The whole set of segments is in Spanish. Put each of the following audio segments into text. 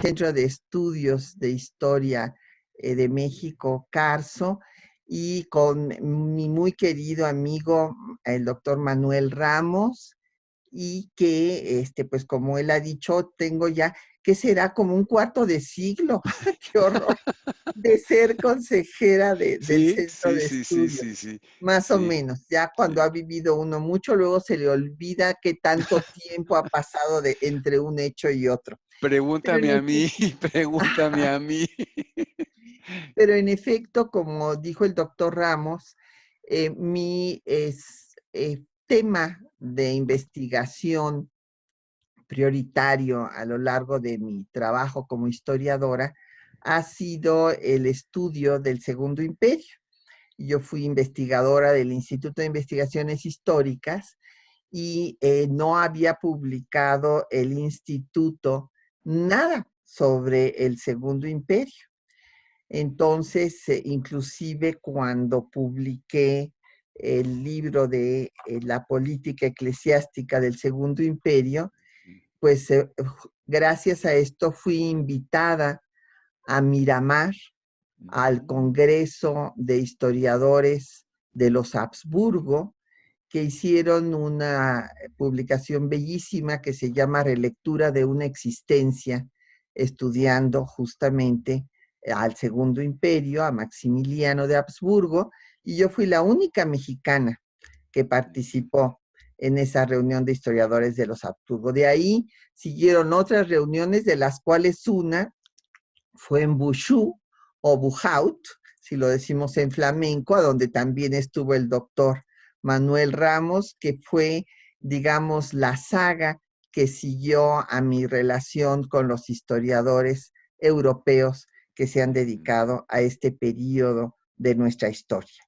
Centro de Estudios de Historia de México, CARSO, y con mi muy querido amigo, el doctor Manuel Ramos, y que, pues como él ha dicho, tengo ya, ¿qué será? Como un cuarto de siglo, qué horror, de ser consejera del Sí, Centro sí, de sí, sí, Estudios. sí, sí, Más o sí, menos, ya cuando sí. ha vivido uno mucho, luego se le olvida qué tanto tiempo ha pasado entre un hecho y otro. Pero en Pregúntame a mí, efecto, pregúntame a mí. pero en efecto, como dijo el doctor Ramos, mi tema de investigación prioritario a lo largo de mi trabajo como historiadora ha sido el estudio del Segundo Imperio. Yo fui investigadora del Instituto de Investigaciones Históricas y no había publicado el instituto nada sobre el Segundo Imperio. Entonces, inclusive cuando publiqué el libro de la política eclesiástica del Segundo Imperio, pues gracias a esto fui invitada a Miramar, al Mm, Congreso de Historiadores de los Habsburgo, que hicieron una publicación bellísima que se llama Relectura de una existencia, estudiando justamente al Segundo Imperio, a Maximiliano de Habsburgo, y yo fui la única mexicana que ujú, participó en esa reunión de historiadores de los Habsburgo. De ahí siguieron otras reuniones, de las cuales una fue en Buxú o Bujaut, si lo decimos en flamenco, a donde también estuvo el doctor Manuel Ramos, que fue, digamos, la saga que siguió a mi relación con los historiadores europeos que se han ujú. dedicado a este periodo de nuestra historia.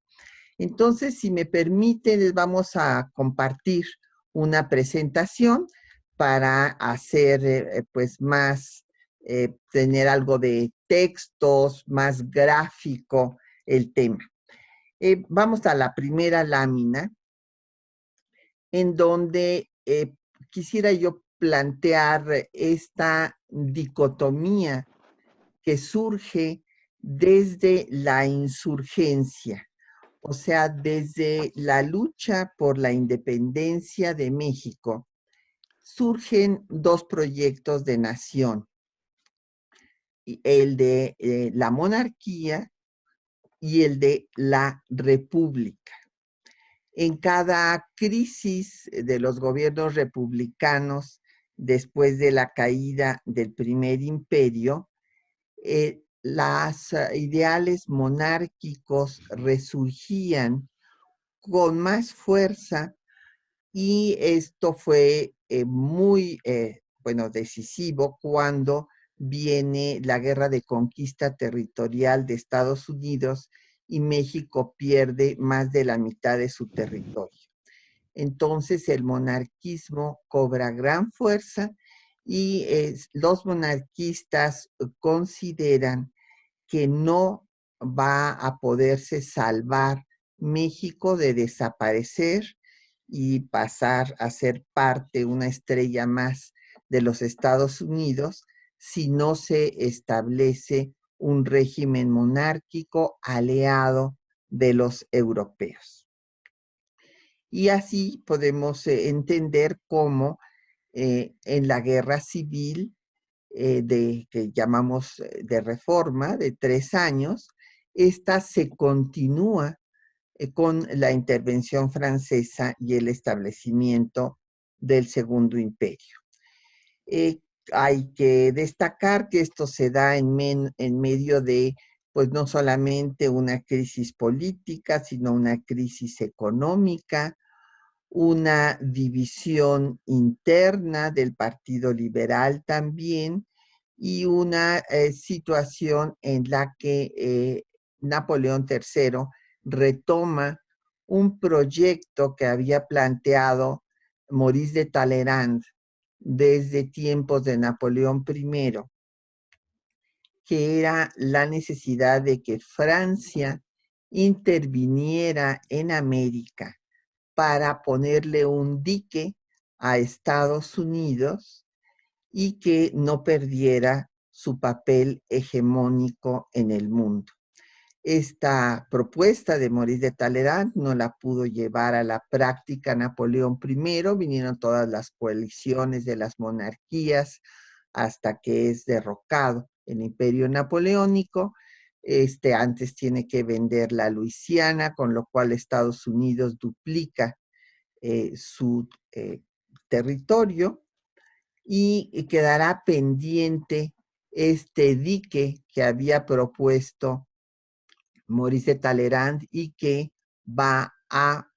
Entonces, si me permiten, les vamos a compartir una presentación para hacer pues más, tener algo de textos, más gráfico el tema. Vamos a la primera lámina, en donde quisiera yo plantear esta dicotomía que surge desde la insurgencia, o sea, desde la lucha por la independencia de México, surgen dos proyectos de nación, el de la monarquía y el de la república. En cada crisis de los gobiernos republicanos, después de la caída del primer imperio, las ideales monárquicos resurgían con más fuerza y esto fue muy, bueno, decisivo cuando viene la guerra de conquista territorial de Estados Unidos y México pierde más de la mitad de su territorio. Entonces el monarquismo cobra gran fuerza y los monarquistas consideran que no va a poderse salvar México de desaparecer y pasar a ser parte, una estrella más de los Estados Unidos, si no se establece un régimen monárquico aliado de los europeos. Y así podemos entender cómo en la guerra civil que llamamos de reforma, de 3 años, esta se continúa con la intervención francesa y el establecimiento del Segundo Imperio. Eh, Hay que destacar que esto se da en medio de, pues no solamente una crisis política, sino una crisis económica, una división interna del Partido Liberal también, y una situación en la que Napoleón III retoma un proyecto que había planteado Maurice de Talleyrand desde tiempos de Napoleón I, que era la necesidad de que Francia interviniera en América para ponerle un dique a Estados Unidos y que no perdiera su papel hegemónico en el mundo. Esta propuesta de Maurice de Talleyrand no la pudo llevar a la práctica Napoleón I, vinieron todas las coaliciones de las monarquías hasta que es derrocado el imperio napoleónico. Antes tiene que vender la Luisiana, con lo cual Estados Unidos duplica su territorio y quedará pendiente este dique que había propuesto Maurice de Talleyrand y que va a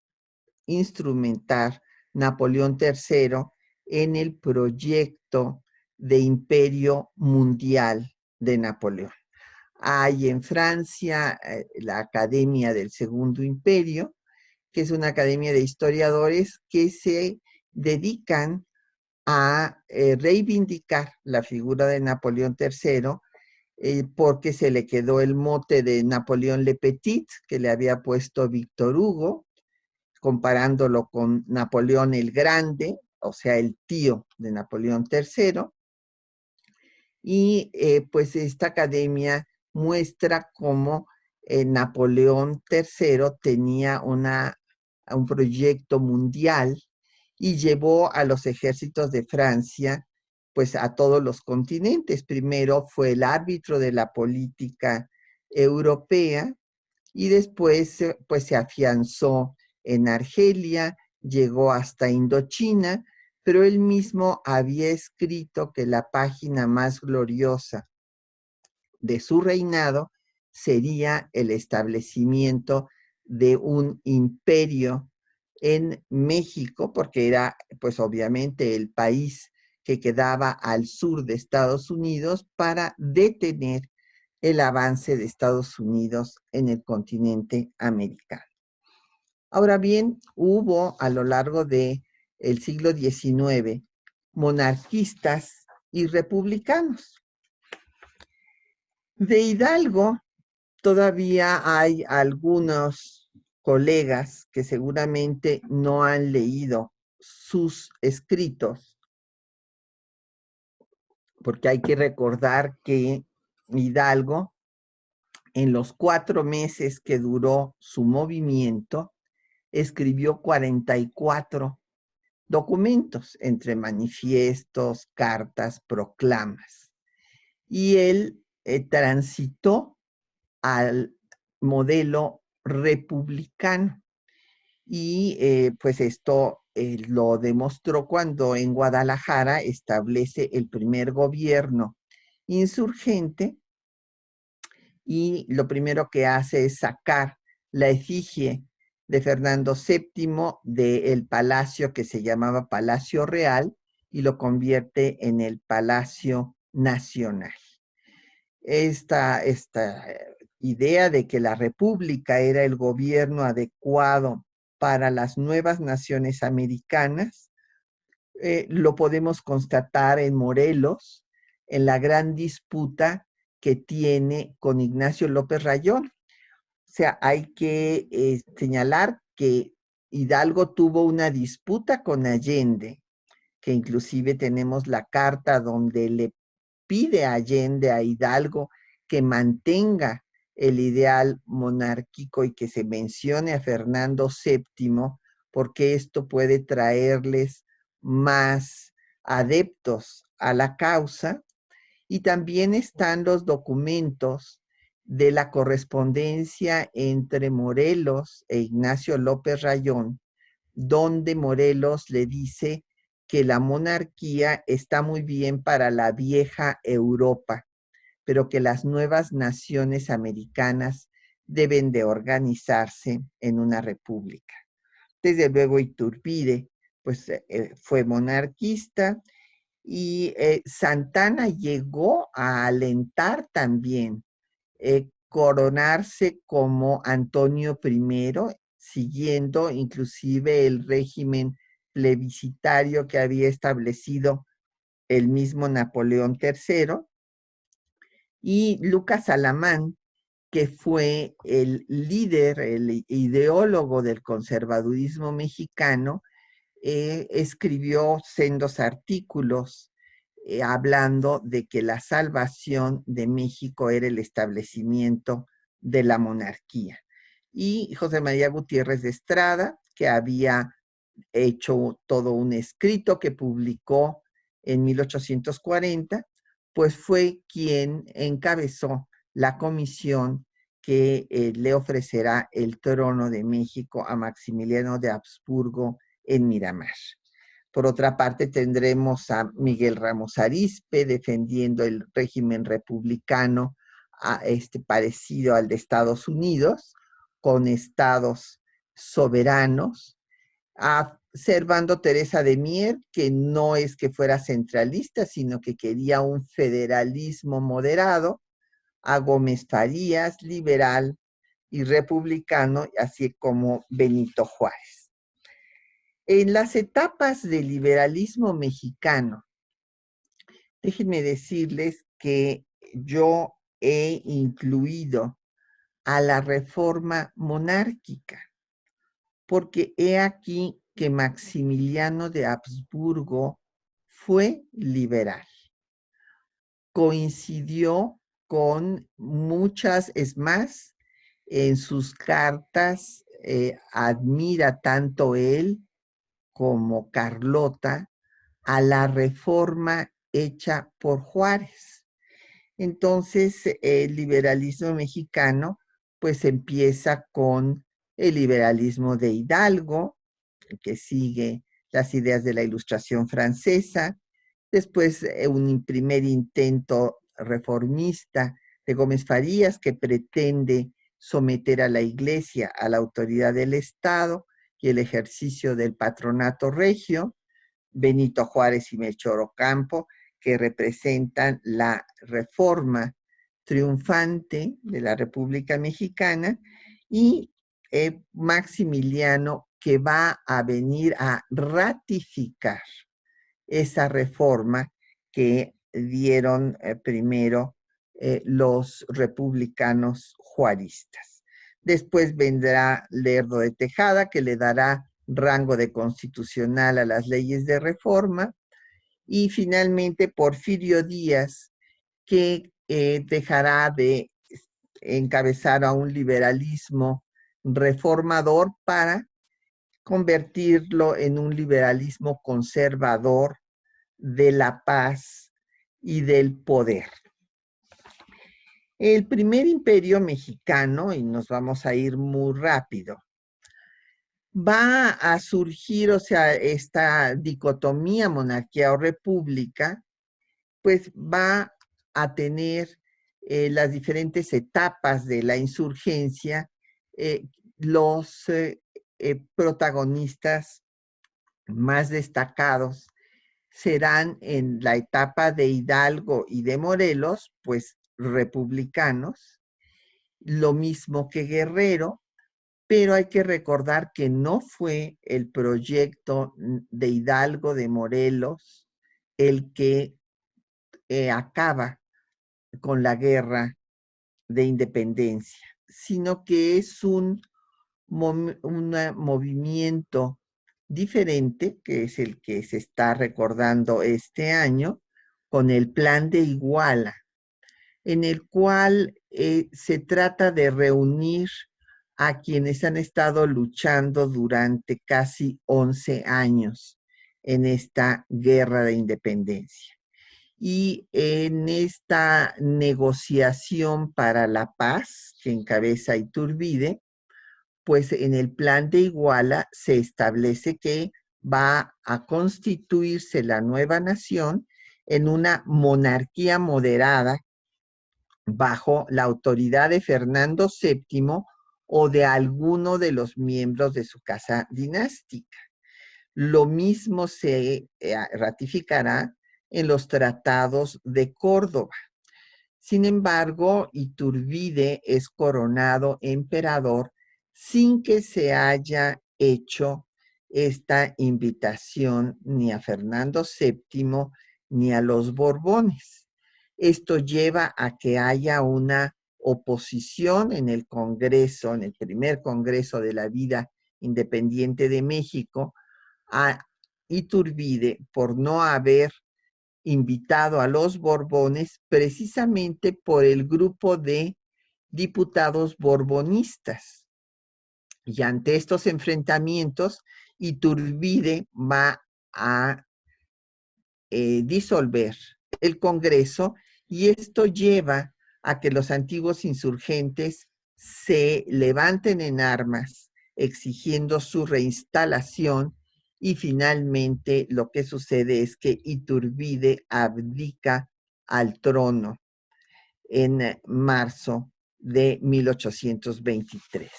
instrumentar Napoleón III en el proyecto de imperio mundial de Napoleón. Hay en Francia la Academia del Segundo Imperio, que es una academia de historiadores que se dedican a reivindicar la figura de Napoleón III, porque se le quedó el mote de Napoleón Le Petit, que le había puesto Víctor Hugo, comparándolo con Napoleón el Grande, o sea, el tío de Napoleón III. Y pues esta academia muestra cómo Napoleón III tenía un proyecto mundial y llevó a los ejércitos de Francia pues a todos los continentes. Primero fue el árbitro de la política europea y después pues se afianzó en Argelia, llegó hasta Indochina, pero él mismo había escrito que la página más gloriosa de su reinado sería el establecimiento de un imperio en México, porque era pues obviamente el país que quedaba al sur de Estados Unidos para detener el avance de Estados Unidos en el continente americano. Ahora bien, hubo a lo largo del siglo XIX monarquistas y republicanos. De Hidalgo todavía hay algunos colegas que seguramente no han leído sus escritos, porque hay que recordar que Hidalgo, en los 4 meses que duró su movimiento, escribió 44 documentos, entre manifiestos, cartas, proclamas. Y él transitó al modelo republicano. Y pues esto lo demostró cuando en Guadalajara establece el primer gobierno insurgente y lo primero que hace es sacar la efigie de Fernando VII del palacio que se llamaba Palacio Real y lo convierte en el Palacio Nacional. Esta idea de que la república era el gobierno adecuado para las nuevas naciones americanas, lo podemos constatar en Morelos, en la gran disputa que tiene con Ignacio López Rayón. O sea, hay que señalar que Hidalgo tuvo una disputa con Allende, que inclusive tenemos la carta donde le pide a Allende, a Hidalgo, que mantenga el ideal monárquico y que se mencione a Fernando VII, porque esto puede traerles más adeptos a la causa. Y también están los documentos de la correspondencia entre Morelos e Ignacio López Rayón, donde Morelos le dice que la monarquía está muy bien para la vieja Europa, pero que las nuevas naciones americanas deben de organizarse en una república. Desde luego Iturbide pues, fue monarquista y Santana llegó a alentar también coronarse como Antonio I, siguiendo inclusive el régimen plebiscitario que había establecido el mismo Napoleón III, y Lucas Alamán, que fue el líder, el ideólogo del conservadurismo mexicano, escribió sendos artículos hablando de que la salvación de México era el establecimiento de la monarquía. Y José María Gutiérrez de Estrada, que había hecho todo un escrito que publicó en 1840, pues fue quien encabezó la comisión que le ofrecerá el trono de México a Maximiliano de Habsburgo en Miramar. Por otra parte, tendremos a Miguel Ramos Arizpe defendiendo el régimen republicano parecido al de Estados Unidos, con estados soberanos, a Servando Teresa de Mier, que no es que fuera centralista, sino que quería un federalismo moderado, a Gómez Farías, liberal y republicano, así como Benito Juárez. En las etapas del liberalismo mexicano, déjenme decirles que yo he incluido a la reforma monárquica, porque he aquí que Maximiliano de Habsburgo fue liberal. Coincidió con muchas, es más, en sus cartas admira tanto él como Carlota a la reforma hecha por Juárez. Entonces, el liberalismo mexicano pues empieza con el liberalismo de Hidalgo, que sigue las ideas de la Ilustración francesa, después un primer intento reformista de Gómez Farías que pretende someter a la Iglesia a la autoridad del Estado y el ejercicio del patronato regio, Benito Juárez y Melchor Ocampo, que representan la reforma triunfante de la República Mexicana, y Maximiliano, que va a venir a ratificar esa reforma que dieron primero los republicanos juaristas. Después vendrá Lerdo de Tejada, que le dará rango de constitucional a las leyes de reforma, y finalmente Porfirio Díaz, que dejará de encabezar a un liberalismo reformador para convertirlo en un liberalismo conservador de la paz y del poder. El primer imperio mexicano, y nos vamos a ir muy rápido, va a surgir, o sea, esta dicotomía monarquía o república, pues va a tener las diferentes etapas de la insurgencia, los protagonistas más destacados serán en la etapa de Hidalgo y de Morelos, pues republicanos, lo mismo que Guerrero, pero hay que recordar que no fue el proyecto de Hidalgo de Morelos el que acaba con la guerra de independencia, sino que es un movimiento diferente, que es el que se está recordando este año, con el Plan de Iguala, en el cual se trata de reunir a quienes han estado luchando durante casi 11 años en esta guerra de independencia. Y en esta negociación para la paz que encabeza Iturbide, pues en el Plan de Iguala se establece que va a constituirse la nueva nación en una monarquía moderada bajo la autoridad de Fernando VII o de alguno de los miembros de su casa dinástica. Lo mismo se ratificará en los tratados de Córdoba. Sin embargo, Iturbide es coronado emperador sin que se haya hecho esta invitación ni a Fernando VII ni a los Borbones. Esto lleva a que haya una oposición en el Congreso, en el primer Congreso de la Vida Independiente de México, a Iturbide por no haber invitado a los Borbones precisamente por el grupo de diputados borbonistas. Y ante estos enfrentamientos, Iturbide va a disolver el Congreso, y esto lleva a que los antiguos insurgentes se levanten en armas exigiendo su reinstalación, y finalmente lo que sucede es que Iturbide abdica al trono en marzo de 1823.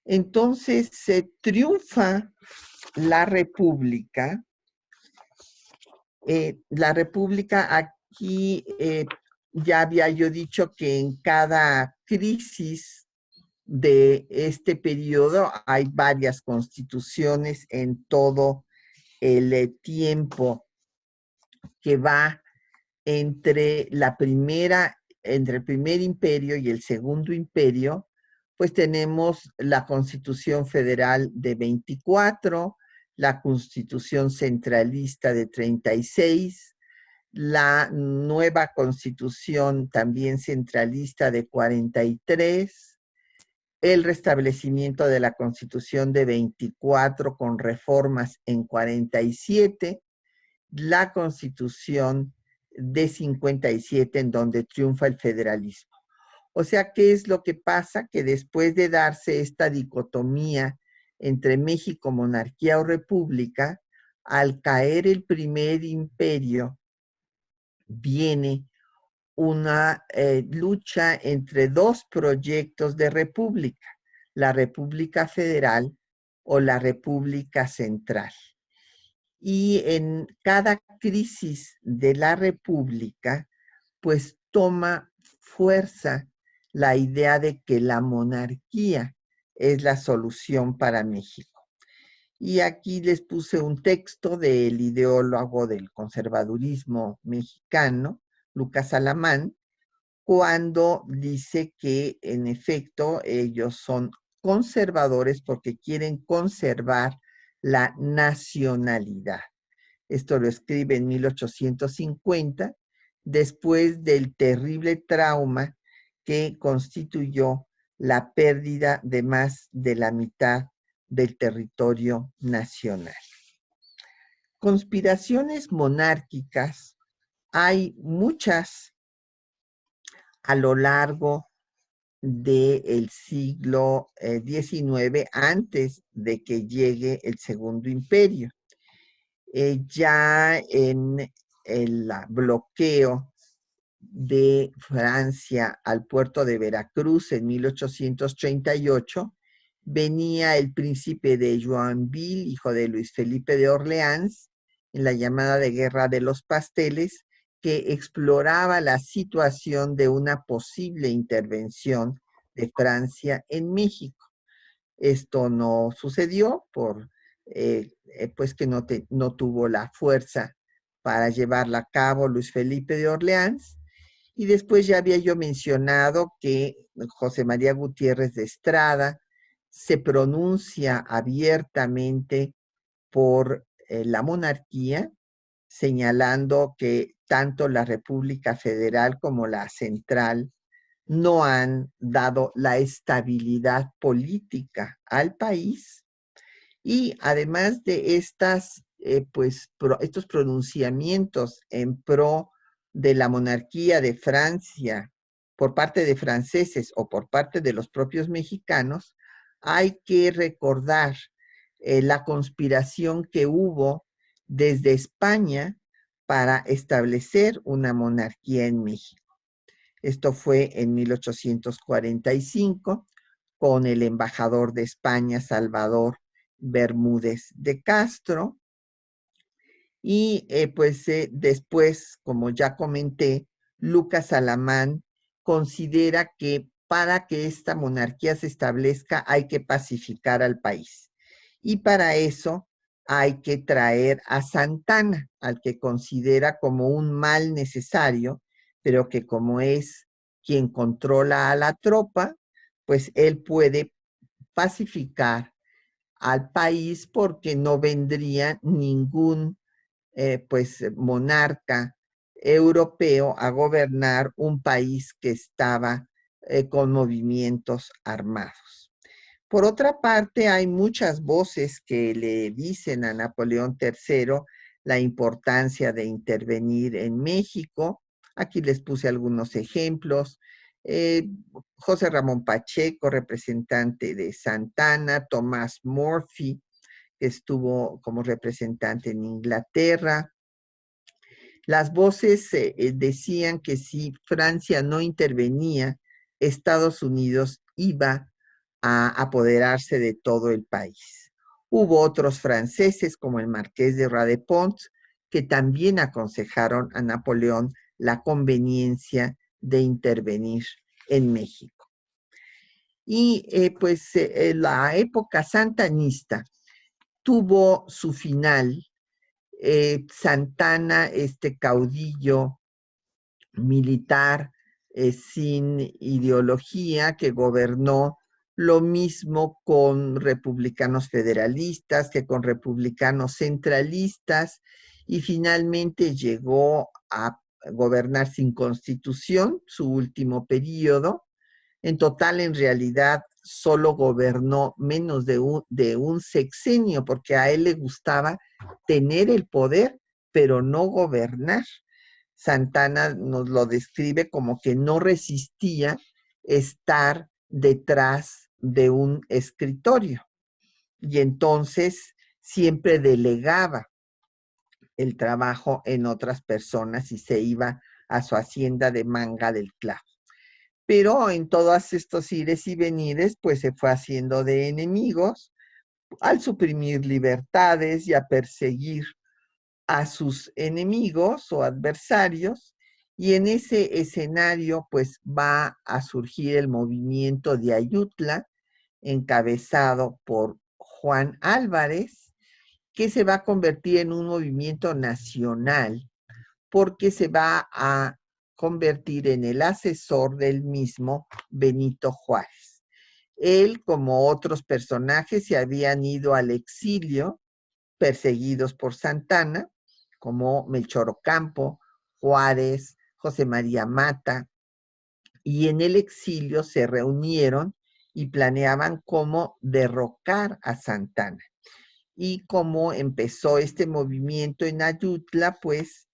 Entonces se triunfa la República. La República aquí, ya había yo dicho que en cada crisis de este periodo hay varias constituciones en todo el tiempo que va entre entre el primer imperio y el segundo imperio. Pues tenemos la Constitución Federal de 24, la Constitución Centralista de 36, la nueva Constitución también centralista de 43, el restablecimiento de la Constitución de 24 con reformas en 47, la Constitución de 57 en donde triunfa el federalismo. O sea, ¿qué es lo que pasa? Que después de darse esta dicotomía entre México, monarquía o república, al caer el primer imperio, viene una lucha entre dos proyectos de república, la República Federal o la República Central. Y en cada crisis de la República, pues toma fuerza la idea de que la monarquía es la solución para México. Y aquí les puse un texto del ideólogo del conservadurismo mexicano, Lucas Alamán, cuando dice que en efecto ellos son conservadores porque quieren conservar la nacionalidad. Esto lo escribe en 1850, después del terrible trauma que constituyó la pérdida de más de la mitad del territorio nacional. Conspiraciones monárquicas hay muchas a lo largo del siglo XIX, antes de que llegue el Segundo Imperio. Ya en el bloqueo de Francia al puerto de Veracruz en 1838, venía el príncipe de Joinville, hijo de Luis Felipe de Orleans, en la llamada de Guerra de los Pasteles, que exploraba la situación de una posible intervención de Francia en México. Esto no sucedió pues que no tuvo la fuerza para llevarla a cabo Luis Felipe de Orleans. Y después ya había yo mencionado que José María Gutiérrez de Estrada se pronuncia abiertamente por la monarquía, señalando que tanto la República Federal como la Central no han dado la estabilidad política al país. Y además de estos pronunciamientos en pro de la monarquía de Francia por parte de franceses o por parte de los propios mexicanos, hay que recordar la conspiración que hubo desde España para establecer una monarquía en México. Esto fue en 1845 con el embajador de España, Salvador Bermúdez de Castro. Y después, como ya comenté, Lucas Alamán considera que para que esta monarquía se establezca hay que pacificar al país. Y para eso hay que traer a Santana, al que considera como un mal necesario, pero que como es quien controla a la tropa, pues él puede pacificar al país porque no vendría ningún monarca europeo a gobernar un país que estaba con movimientos armados. Por otra parte, hay muchas voces que le dicen a Napoleón III la importancia de intervenir en México. Aquí les puse algunos ejemplos. Eh, José Ramón Pacheco, representante de Santana, Tomás Murphy, que estuvo como representante en Inglaterra. Las voces decían que si Francia no intervenía, Estados Unidos iba a apoderarse de todo el país. Hubo otros franceses, como el marqués de Radepont, que también aconsejaron a Napoleón la conveniencia de intervenir en México. Y la época santanista tuvo su final. Santana, este caudillo militar sin ideología que gobernó lo mismo con republicanos federalistas que con republicanos centralistas y finalmente llegó a gobernar sin constitución su último periodo. En total, en realidad, solo gobernó menos de un sexenio porque a él le gustaba tener el poder, pero no gobernar. Santana nos lo describe como que no resistía estar detrás de un escritorio y entonces siempre delegaba el trabajo en otras personas y se iba a su hacienda de Manga del Clavo. Pero en todos estos ires y venires, pues se fue haciendo de enemigos al suprimir libertades y a perseguir a sus enemigos o adversarios, y en ese escenario pues va a surgir el movimiento de Ayutla, encabezado por Juan Álvarez, que se va a convertir en un movimiento nacional porque se va a convertir en el asesor del mismo Benito Juárez. Él, como otros personajes, se habían ido al exilio perseguidos por Santana, como Melchor Ocampo, Juárez, José María Mata, y en el exilio se reunieron y planeaban cómo derrocar a Santana. Y como empezó este movimiento en Ayutla, pues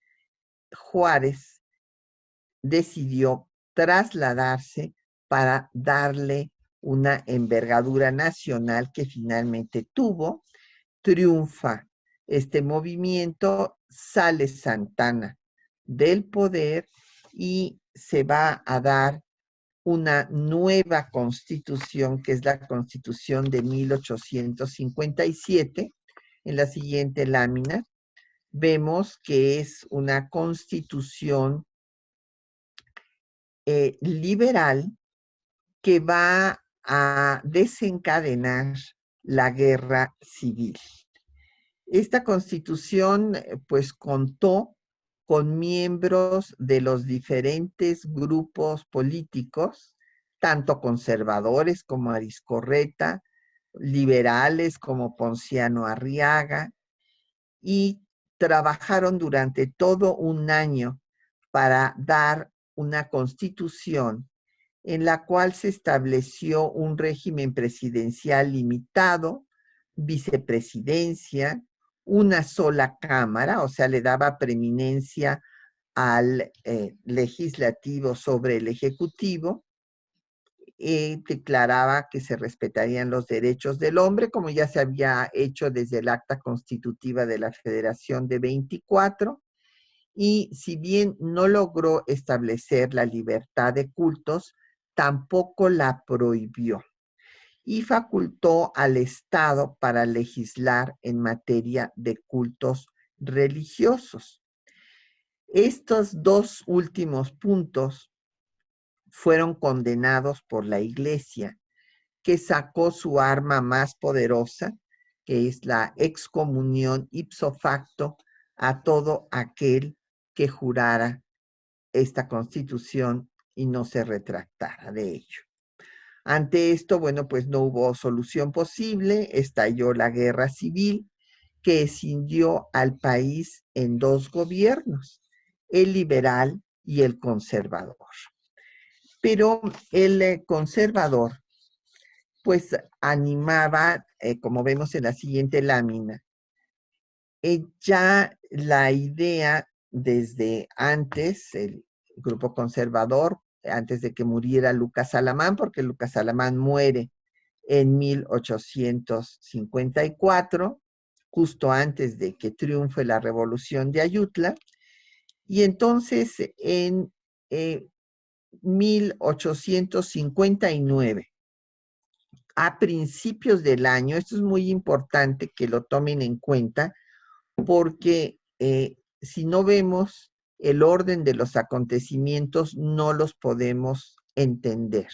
Juárez decidió trasladarse para darle una envergadura nacional que finalmente tuvo. Triunfa este movimiento, sale Santana del poder y se va a dar una nueva constitución, que es la Constitución de 1857. En la siguiente lámina vemos que es una constitución liberal que va a desencadenar la guerra civil. Esta constitución pues contó con miembros de los diferentes grupos políticos, tanto conservadores como Ariscorreta, liberales como Ponciano Arriaga, y trabajaron durante todo un año para dar una constitución en la cual se estableció un régimen presidencial limitado, vicepresidencia, una sola cámara, o sea, le daba preeminencia al legislativo sobre el ejecutivo, declaraba que se respetarían los derechos del hombre, como ya se había hecho desde el Acta Constitutiva de la Federación de 24, y si bien no logró establecer la libertad de cultos, tampoco la prohibió y facultó al Estado para legislar en materia de cultos religiosos. Estos dos últimos puntos fueron condenados por la Iglesia, que sacó su arma más poderosa, que es la excomunión ipso facto a todo aquel que jurara esta constitución y no se retractara de ello. Ante esto, bueno, pues no hubo solución posible, estalló la guerra civil que escindió al país en dos gobiernos, el liberal y el conservador. Pero el conservador, pues animaba, como vemos en la siguiente lámina, ya la idea desde antes, el grupo conservador, antes de que muriera Lucas Alamán, porque Lucas Alamán muere en 1854, justo antes de que triunfe la revolución de Ayutla, y entonces en 1859, a principios del año, esto es muy importante que lo tomen en cuenta, porque si no vemos el orden de los acontecimientos, no los podemos entender.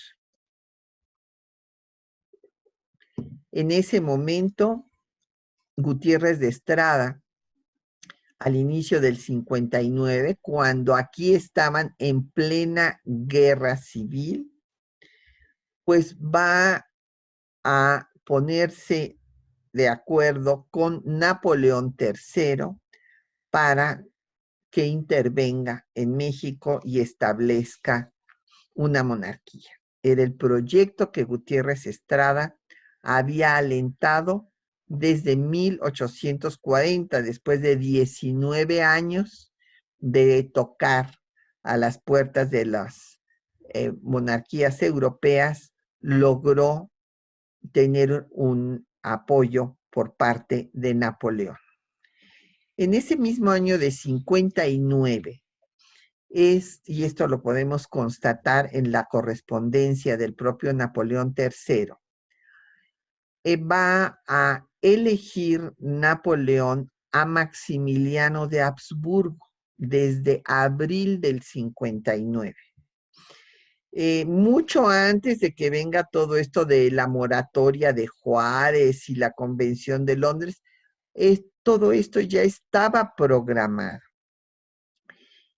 En ese momento, Gutiérrez de Estrada, al inicio del 59, cuando aquí estaban en plena guerra civil, pues va a ponerse de acuerdo con Napoleón III para que intervenga en México y establezca una monarquía. Era el proyecto que Gutiérrez Estrada había alentado desde 1840, después de 19 años de tocar a las puertas de las monarquías europeas, logró tener un apoyo por parte de Napoleón. En ese mismo año de 59, y esto lo podemos constatar en la correspondencia del propio Napoleón III, va a elegir Napoleón a Maximiliano de Habsburgo desde abril del 59. Mucho antes de que venga todo esto de la moratoria de Juárez y la Convención de Londres, todo esto ya estaba programado.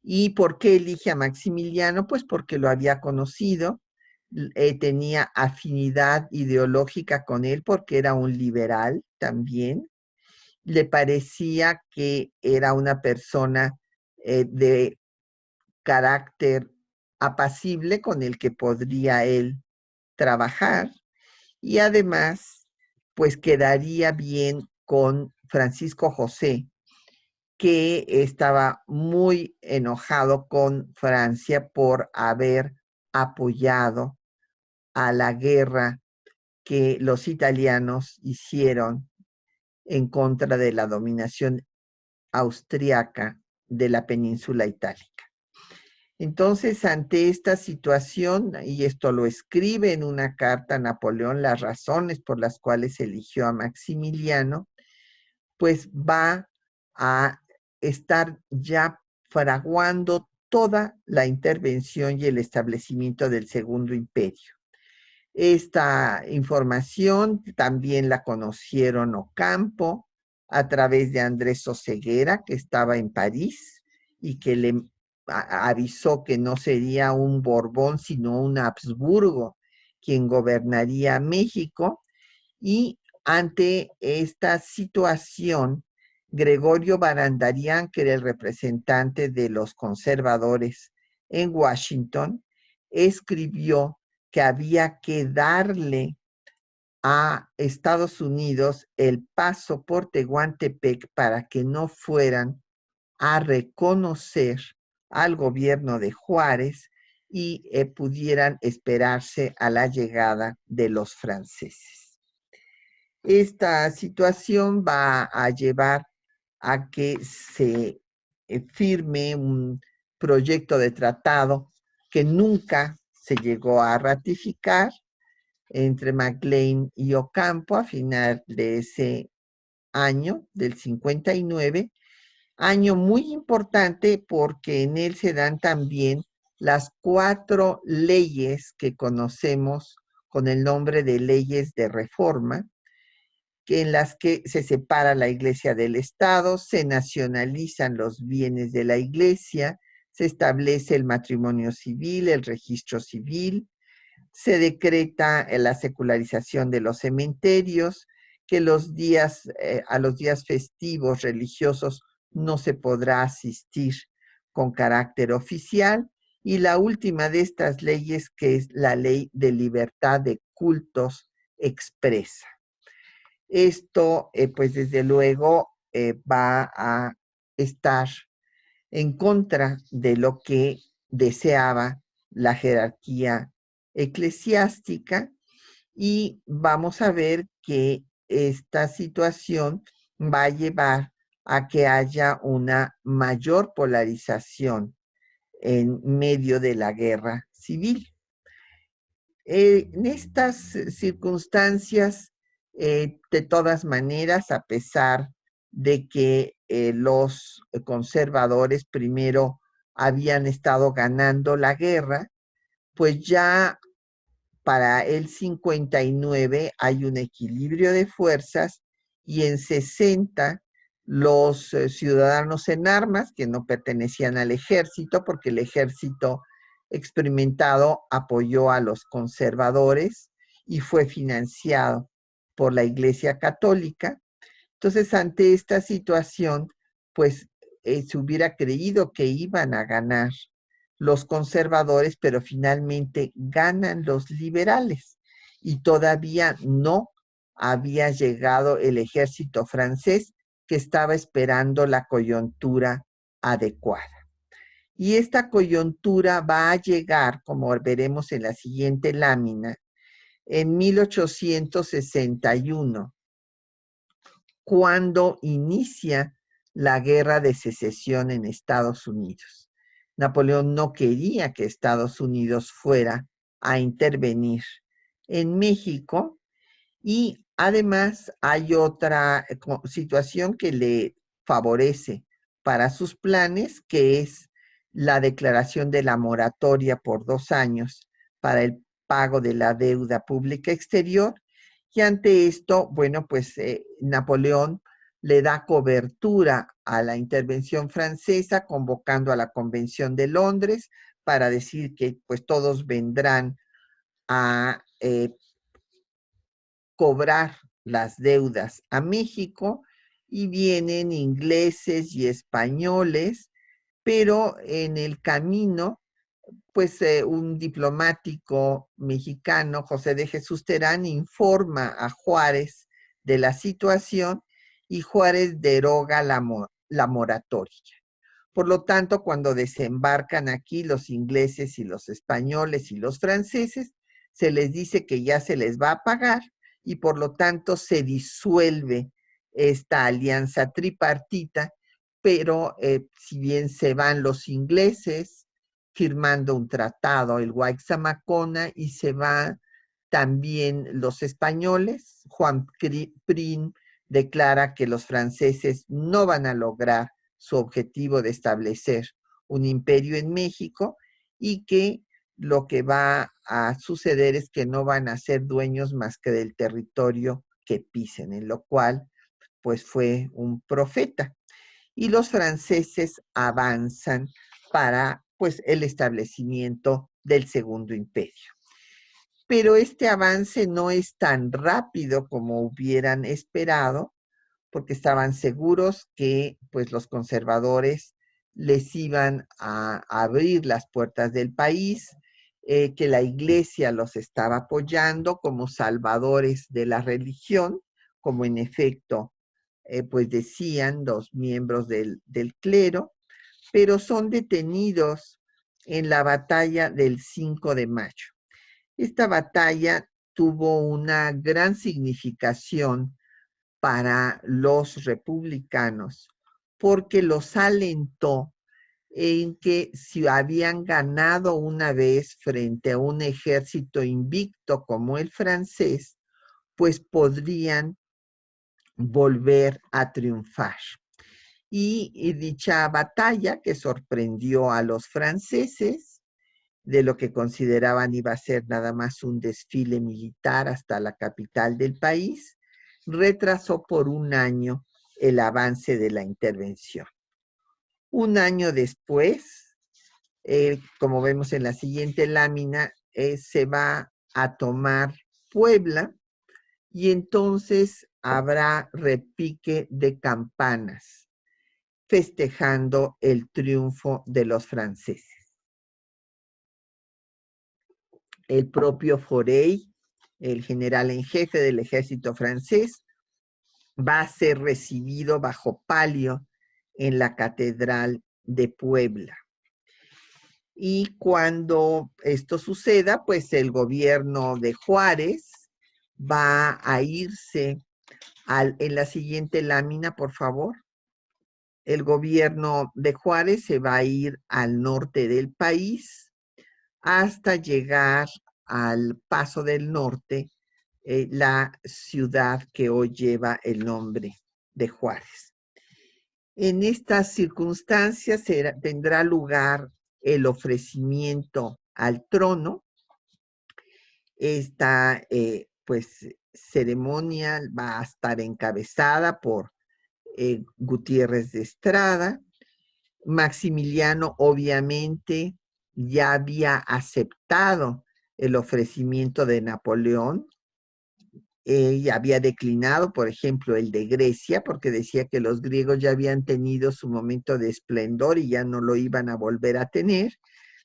¿Y por qué elige a Maximiliano? Pues porque lo había conocido, tenía afinidad ideológica con él porque era un liberal también. Le parecía que era una persona de carácter apacible con el que podría él trabajar y además pues quedaría bien con Francisco José, que estaba muy enojado con Francia por haber apoyado a la guerra que los italianos hicieron en contra de la dominación austriaca de la península itálica. Entonces, ante esta situación, y esto lo escribe en una carta a Napoleón, las razones por las cuales eligió a Maximiliano, pues va a estar ya fraguando toda la intervención y el establecimiento del Segundo Imperio. Esta información también la conocieron Ocampo a través de Andrés Oseguera, que estaba en París y que le avisó que no sería un Borbón, sino un Habsburgo quien gobernaría México. Y ante esta situación, Gregorio Barandarian, que era el representante de los conservadores en Washington, escribió que había que darle a Estados Unidos el paso por Tehuantepec para que no fueran a reconocer al gobierno de Juárez y pudieran esperarse a la llegada de los franceses. Esta situación va a llevar a que se firme un proyecto de tratado que nunca se llegó a ratificar entre McLean y Ocampo a final de ese año, del 59, año muy importante porque en él se dan también las 4 leyes que conocemos con el nombre de leyes de reforma, en las que se separa la iglesia del Estado, se nacionalizan los bienes de la iglesia, se establece el matrimonio civil, el registro civil, se decreta la secularización de los cementerios, que a los días festivos religiosos no se podrá asistir con carácter oficial, y la última de estas leyes, que es la Ley de Libertad de Cultos Expresa. Esto, pues desde luego, va a estar en contra de lo que deseaba la jerarquía eclesiástica, y vamos a ver que esta situación va a llevar a que haya una mayor polarización en medio de la guerra civil. En estas circunstancias, de todas maneras, a pesar de que los conservadores primero habían estado ganando la guerra, pues ya para el 59 hay un equilibrio de fuerzas, y en 60 los ciudadanos en armas, que no pertenecían al ejército, porque el ejército experimentado apoyó a los conservadores y fue financiado por la Iglesia Católica. Entonces, ante esta situación, pues se hubiera creído que iban a ganar los conservadores, pero finalmente ganan los liberales, y todavía no había llegado el ejército francés, que estaba esperando la coyuntura adecuada. Y esta coyuntura va a llegar, como veremos en la siguiente lámina, en 1861, cuando inicia la Guerra de Secesión en Estados Unidos. Napoleón no quería que Estados Unidos fuera a intervenir en México, y además hay otra situación que le favorece para sus planes, que es la declaración de la moratoria por 2 años para el pago de la deuda pública exterior. Y ante esto, bueno, pues Napoleón le da cobertura a la intervención francesa, convocando a la Convención de Londres para decir que pues todos vendrán a cobrar las deudas a México, y vienen ingleses y españoles, pero en el camino, pues un diplomático mexicano, José de Jesús Terán, informa a Juárez de la situación, y Juárez deroga la moratoria. Por lo tanto, cuando desembarcan aquí los ingleses y los españoles y los franceses, se les dice que ya se les va a pagar, y por lo tanto se disuelve esta alianza tripartita, pero si bien se van los ingleses firmando un tratado, el Guayxamacona, y se van también los españoles, Juan Prim declara que los franceses no van a lograr su objetivo de establecer un imperio en México, y que lo que va a suceder es que no van a ser dueños más que del territorio que pisen, en lo cual pues fue un profeta. Y los franceses avanzan para pues el establecimiento del Segundo Imperio. Pero este avance no es tan rápido como hubieran esperado, porque estaban seguros que pues los conservadores les iban a abrir las puertas del país, que la iglesia los estaba apoyando como salvadores de la religión, como en efecto pues decían los miembros del clero, pero son detenidos en la batalla del 5 de mayo. Esta batalla tuvo una gran significación para los republicanos, porque los alentó en que si habían ganado una vez frente a un ejército invicto como el francés, pues podrían volver a triunfar. Y dicha batalla, que sorprendió a los franceses, de lo que consideraban iba a ser nada más un desfile militar hasta la capital del país, retrasó por 1 año el avance de la intervención. 1 año después, como vemos en la siguiente lámina, se va a tomar Puebla, y entonces habrá repique de campanas, festejando el triunfo de los franceses. El propio Forey, el general en jefe del ejército francés, va a ser recibido bajo palio en la Catedral de Puebla. Y cuando esto suceda, pues el gobierno de Juárez va a irse en la siguiente lámina, por favor. El gobierno de Juárez se va a ir al norte del país hasta llegar al Paso del Norte, la ciudad que hoy lleva el nombre de Juárez. En estas circunstancias tendrá lugar el ofrecimiento al trono. Esta pues ceremonia va a estar encabezada por Gutiérrez de Estrada. Maximiliano obviamente ya había aceptado el ofrecimiento de Napoleón y había declinado, por ejemplo, el de Grecia, porque decía que los griegos ya habían tenido su momento de esplendor y ya no lo iban a volver a tener,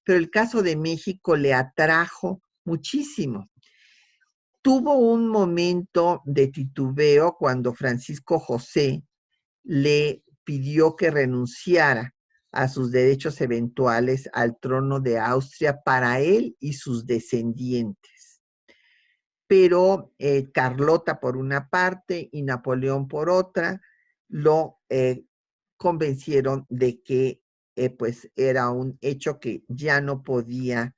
pero el caso de México le atrajo muchísimo. Tuvo un momento de titubeo cuando Francisco José le pidió que renunciara a sus derechos eventuales al trono de Austria para él y sus descendientes. Pero Carlota por una parte y Napoleón por otra lo convencieron de que pues era un hecho que ya no podía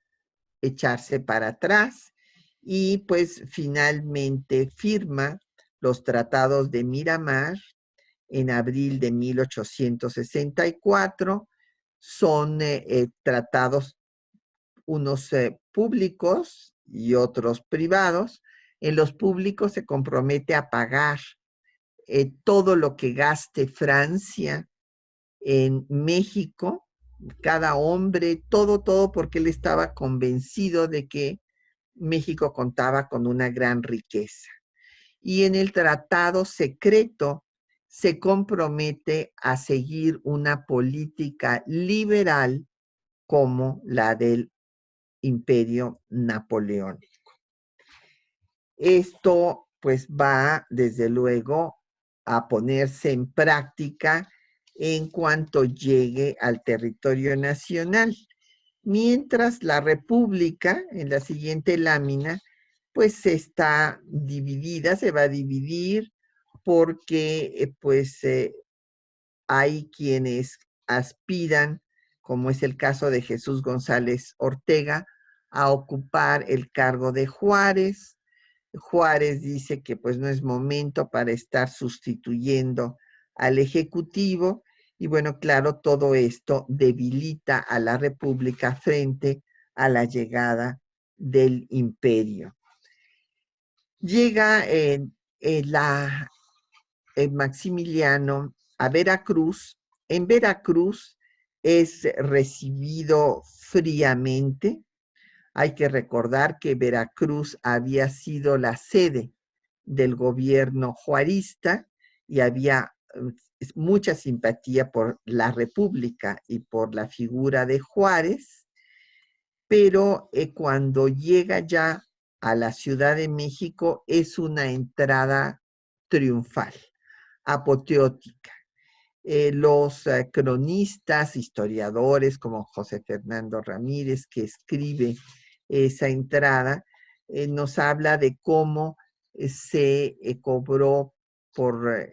echarse para atrás y pues finalmente firma los tratados de Miramar en abril de 1864. Son tratados unos públicos y otros privados. En los públicos se compromete a pagar todo lo que gaste Francia en México, cada hombre, todo, porque él estaba convencido de que México contaba con una gran riqueza. Y en el tratado secreto se compromete a seguir una política liberal como la del Imperio Napoleónico. Esto pues va desde luego a ponerse en práctica en cuanto llegue al territorio nacional. Mientras la República, en la siguiente lámina, pues está dividida, se va a dividir porque hay quienes aspiran, como es el caso de Jesús González Ortega, a ocupar el cargo de Juárez. Juárez dice que pues no es momento para estar sustituyendo al Ejecutivo y bueno, claro, todo esto debilita a la República frente a la llegada del imperio. Llega Maximiliano a Veracruz. En Veracruz es recibido fríamente. Hay que recordar que Veracruz había sido la sede del gobierno juarista y había mucha simpatía por la República y por la figura de Juárez, pero cuando llega ya a la Ciudad de México es una entrada triunfal, apoteótica. Los cronistas, historiadores como José Fernando Ramírez, que escribe esa entrada, nos habla de cómo se cobró por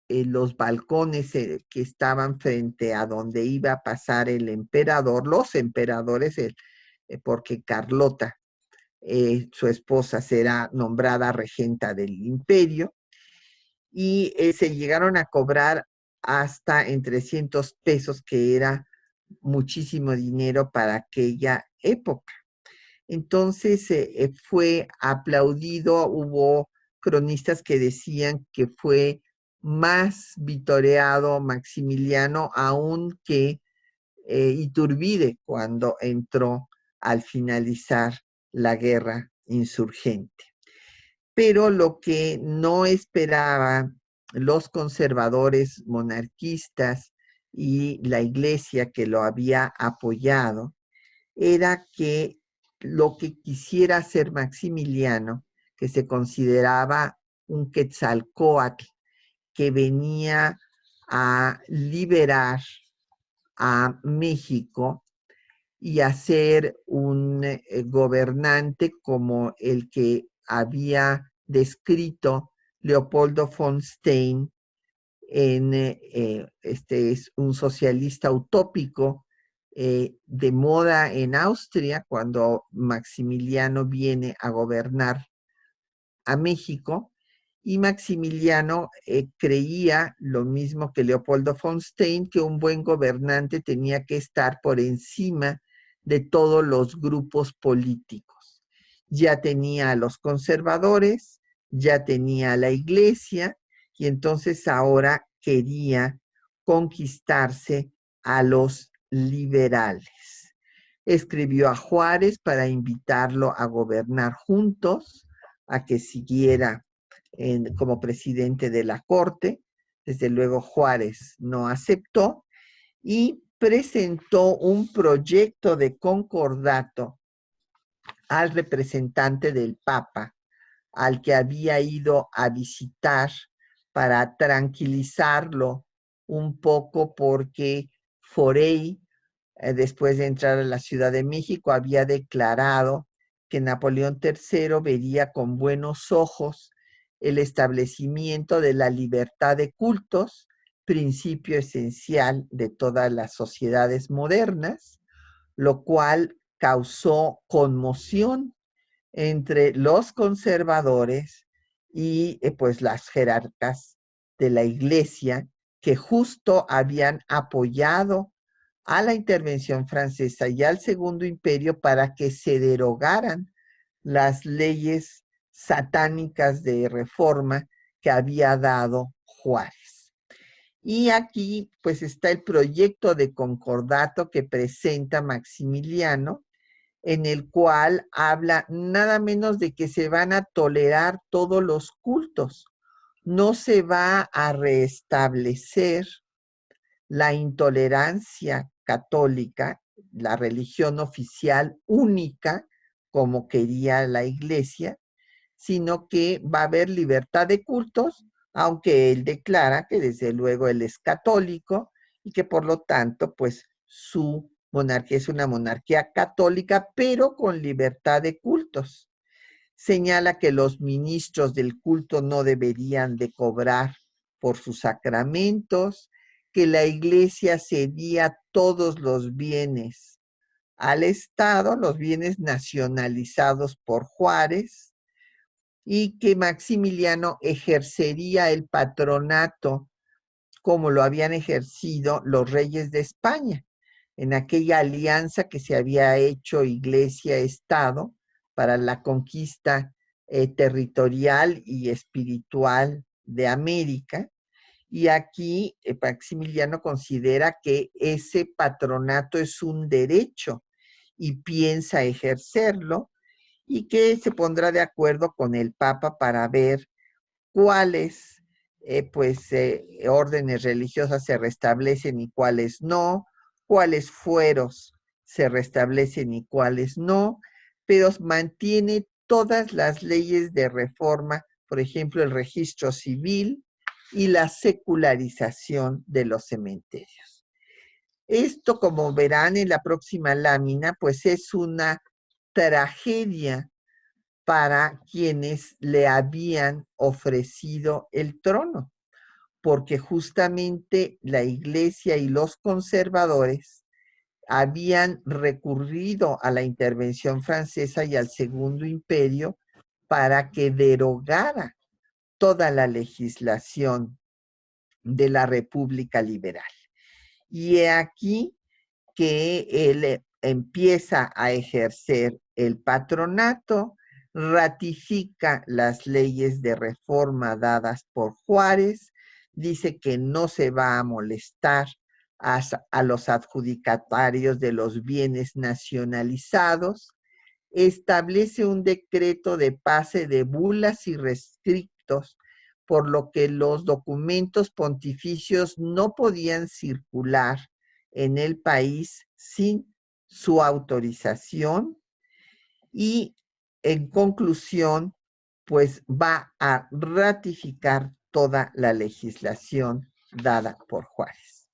los balcones que estaban frente a donde iba a pasar el emperador, los emperadores, porque Carlota, su esposa, será nombrada regenta del imperio, y se llegaron a cobrar hasta en 300 pesos, que era muchísimo dinero para aquella época. Entonces fue aplaudido, hubo cronistas que decían que fue más vitoreado Maximiliano aún que Iturbide cuando entró al finalizar la guerra insurgente. Pero lo que no esperaban los conservadores monarquistas y la iglesia que lo había apoyado era que lo que quisiera hacer Maximiliano, que se consideraba un Quetzalcóatl que venía a liberar a México y a ser un gobernante como el que había descrito Leopoldo von Stein este es un socialista utópico de moda en Austria cuando Maximiliano viene a gobernar a México, y Maximiliano creía lo mismo que Leopoldo von Stein, que un buen gobernante tenía que estar por encima de todos los grupos políticos. Ya tenía a los conservadores, ya tenía a la iglesia, y entonces ahora quería conquistarse a los liberales. Escribió a Juárez para invitarlo a gobernar juntos, a que siguiera como presidente de la Corte. Desde luego Juárez no aceptó y presentó un proyecto de concordato al representante del Papa, al que había ido a visitar para tranquilizarlo un poco porque Forey, después de entrar a la Ciudad de México, había declarado que Napoleón III vería con buenos ojos el establecimiento de la libertad de cultos, principio esencial de todas las sociedades modernas, lo cual causó conmoción entre los conservadores y pues las jerarcas de la iglesia que justo habían apoyado a la intervención francesa y al Segundo Imperio para que se derogaran las leyes satánicas de reforma que había dado Juárez. Y aquí pues está el proyecto de concordato que presenta Maximiliano, en el cual habla nada menos de que se van a tolerar todos los cultos. No se va a restablecer la intolerancia católica, la religión oficial única, como quería la iglesia, sino que va a haber libertad de cultos, aunque él declara que desde luego él es católico y que por lo tanto, pues su monarquía es una monarquía católica, pero con libertad de cultos. Señala que los ministros del culto no deberían de cobrar por sus sacramentos, que la iglesia cedía todos los bienes al Estado, los bienes nacionalizados por Juárez, y que Maximiliano ejercería el patronato como lo habían ejercido los reyes de España, en aquella alianza que se había hecho Iglesia-Estado para la conquista territorial y espiritual de América. Y aquí Maximiliano considera que ese patronato es un derecho y piensa ejercerlo, y que se pondrá de acuerdo con el Papa para ver cuáles órdenes religiosas se restablecen y cuáles no, cuáles fueros se restablecen y cuáles no, pero mantiene todas las leyes de reforma, por ejemplo, el registro civil y la secularización de los cementerios. Esto, como verán en la próxima lámina, pues es una tragedia para quienes le habían ofrecido el trono, porque justamente la iglesia y los conservadores habían recurrido a la intervención francesa y al Segundo Imperio para que derogara toda la legislación de la República Liberal. Y he aquí que él empieza a ejercer el patronato, ratifica las leyes de reforma dadas por Juárez, dice que no se va a molestar a los adjudicatarios de los bienes nacionalizados, establece un decreto de pase de bulas y rescriptos, por lo que los documentos pontificios no podían circular en el país sin su autorización y, en conclusión, pues va a ratificar toda la legislación dada por Juárez.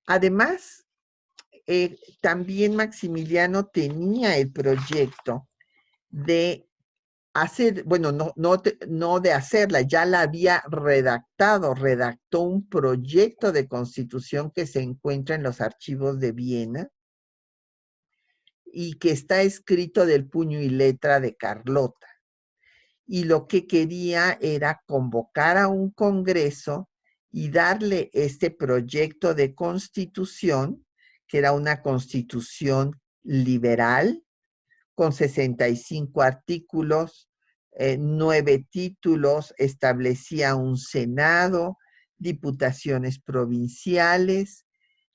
Además, también Maximiliano tenía el proyecto de hacer, bueno, no de hacerla, ya la había redactó un proyecto de constitución que se encuentra en los archivos de Viena y que está escrito del puño y letra de Carlota. Y lo que quería era convocar a un congreso y darle este proyecto de constitución, que era una constitución liberal, con 65 artículos, 9 títulos, establecía un Senado, diputaciones provinciales,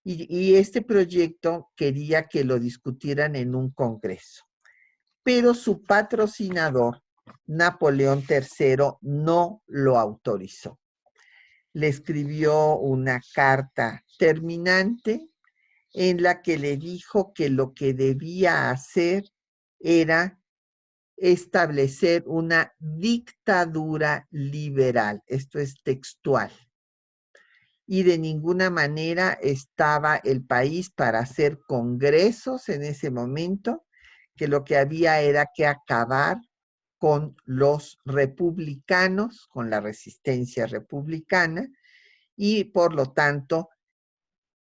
y este proyecto quería que lo discutieran en un congreso. Pero su patrocinador, Napoleón III, no lo autorizó. Le escribió una carta terminante en la que le dijo que lo que debía hacer era establecer una dictadura liberal. Esto es textual. Y de ninguna manera estaba el país para hacer congresos en ese momento, que lo que había era que acabar con los republicanos, con la resistencia republicana, y por lo tanto,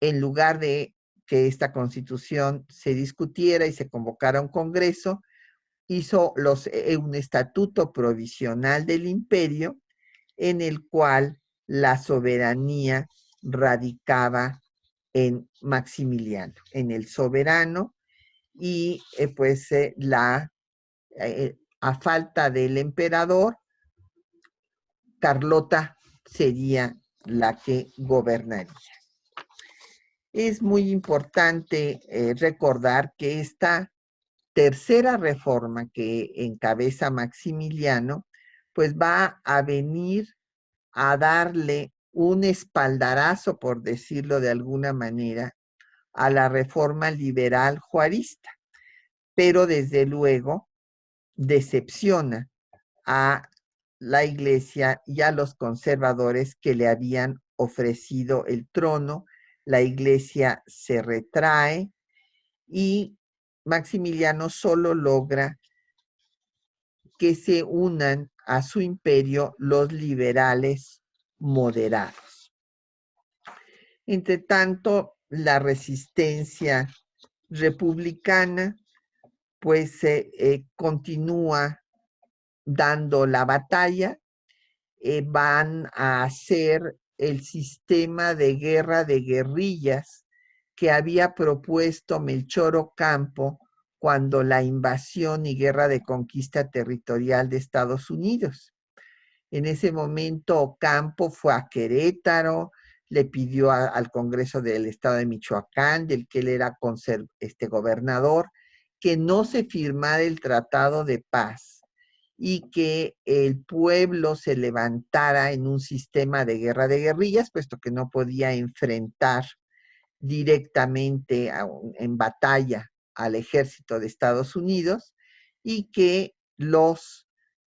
en lugar de que esta constitución se discutiera y se convocara un congreso, hizo un estatuto provisional del imperio en el cual la soberanía radicaba en Maximiliano, en el soberano, y a falta del emperador, Carlota sería la que gobernaría. Es muy importante recordar que esta tercera reforma que encabeza Maximiliano, pues va a venir a darle un espaldarazo, por decirlo de alguna manera, a la reforma liberal juarista, pero desde luego decepciona a la Iglesia y a los conservadores que le habían ofrecido el trono. La Iglesia se retrae y Maximiliano solo logra que se unan a su imperio los liberales moderados. Entre tanto, la resistencia republicana pues continúa dando la batalla. Van a hacer el sistema de guerra de guerrillas que había propuesto Melchor Ocampo cuando la invasión y guerra de conquista territorial de Estados Unidos. En ese momento Ocampo fue a Querétaro, le pidió al Congreso del Estado de Michoacán, del que él era gobernador, que no se firmara el Tratado de Paz y que el pueblo se levantara en un sistema de guerra de guerrillas, puesto que no podía enfrentar directamente en batalla al ejército de Estados Unidos, y que los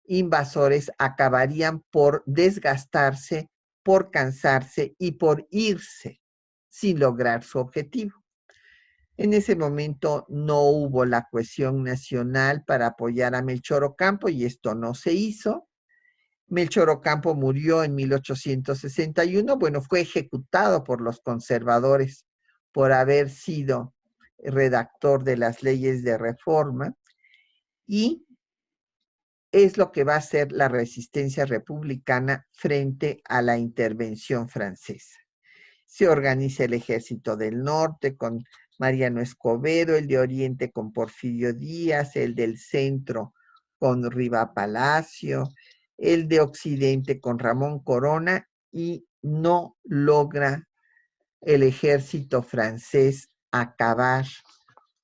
invasores acabarían por desgastarse, por cansarse y por irse sin lograr su objetivo. En ese momento no hubo la cohesión nacional para apoyar a Melchor Ocampo y esto no se hizo. Melchor Ocampo murió en 1861, bueno, fue ejecutado por los conservadores por haber sido redactor de las leyes de reforma, y es lo que va a ser la resistencia republicana frente a la intervención francesa. Se organiza el Ejército del Norte con Mariano Escobedo, el de Oriente con Porfirio Díaz, el del Centro con Riva Palacio, el de Occidente con Ramón Corona, y no logra el ejército francés acabar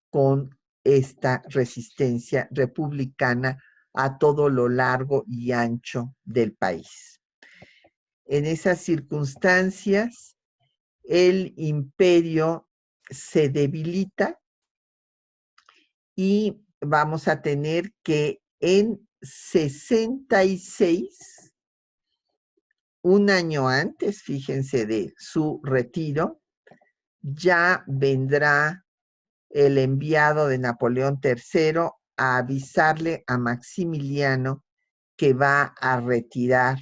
con esta resistencia republicana a todo lo largo y ancho del país. En esas circunstancias, el imperio se debilita y vamos a tener que en 66, un año antes, fíjense, de su retiro, ya vendrá el enviado de Napoleón III a avisarle a Maximiliano que va a retirar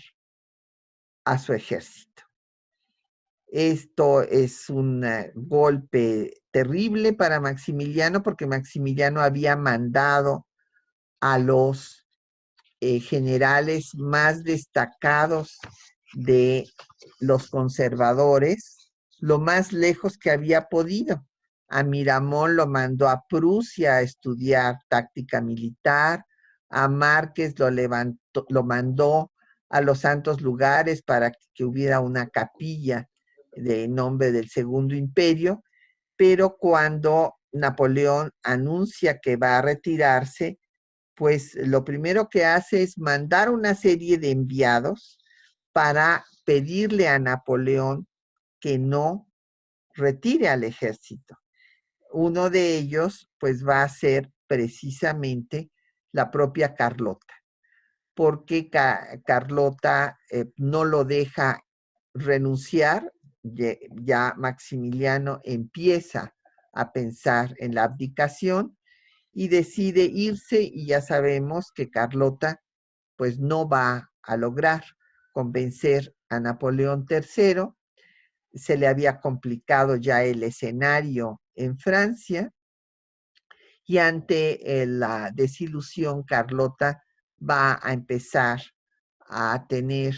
a su ejército. Esto es un golpe terrible para Maximiliano porque Maximiliano había mandado a los generales más destacados de los conservadores lo más lejos que había podido. A Miramón lo mandó a Prusia a estudiar táctica militar, a Márquez lo mandó a los santos lugares para que hubiera una capilla de nombre del Segundo Imperio, pero cuando Napoleón anuncia que va a retirarse, pues lo primero que hace es mandar una serie de enviados para pedirle a Napoleón que no retire al ejército. Uno de ellos, pues va a ser precisamente la propia Carlota, porque Carlota no lo deja renunciar. Ya Maximiliano empieza a pensar en la abdicación y decide irse, y ya sabemos que Carlota pues no va a lograr convencer a Napoleón III. Se le había complicado ya el escenario en Francia y ante la desilusión, Carlota va a empezar a tener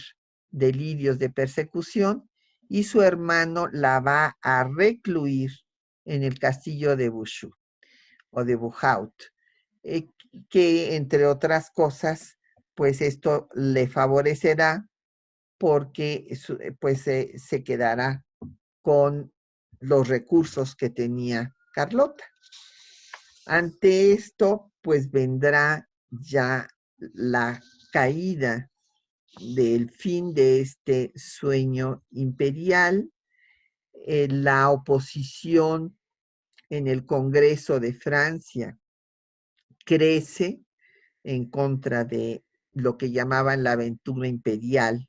delirios de persecución y su hermano la va a recluir en el castillo de Buchau o de Buhaut, que entre otras cosas, pues esto le favorecerá porque pues se quedará con los recursos que tenía Carlota. Ante esto, pues vendrá ya la caída del fin de este sueño imperial, la oposición en el Congreso de Francia crece en contra de lo que llamaban la aventura imperial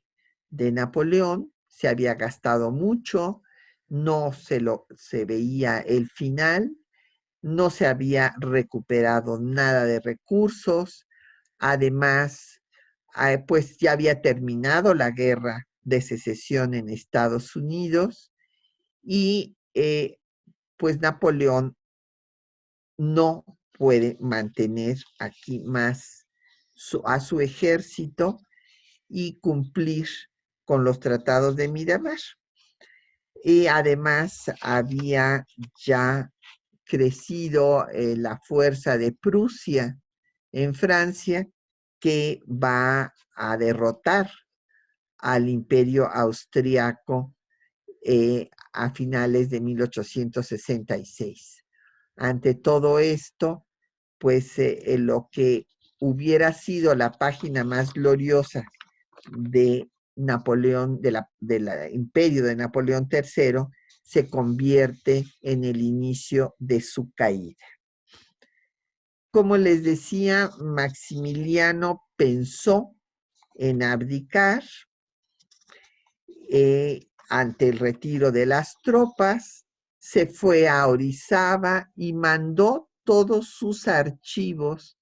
de Napoleón. Se había gastado mucho, no se veía el final, no se había recuperado nada de recursos. Además, pues ya había terminado la guerra de secesión en Estados Unidos y pues Napoleón no puede mantener aquí más a su ejército y cumplir con los tratados de Miramar. Y además había ya crecido la fuerza de Prusia en Francia, que va a derrotar al imperio austriaco a finales de 1866. Ante todo esto, pues lo que hubiera sido la página más gloriosa de Napoleón, del imperio de Napoleón III, se convierte en el inicio de su caída. Como les decía, Maximiliano pensó en abdicar ante el retiro de las tropas, se fue a Orizaba y mandó todos sus archivos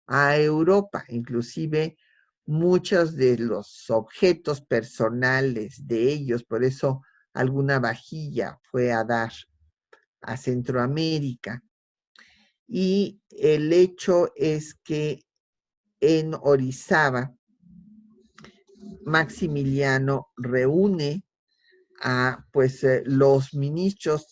a Europa, inclusive muchos de los objetos personales de ellos, por eso alguna vajilla fue a dar a Centroamérica. Y el hecho es que en Orizaba, Maximiliano reúne a pues los ministros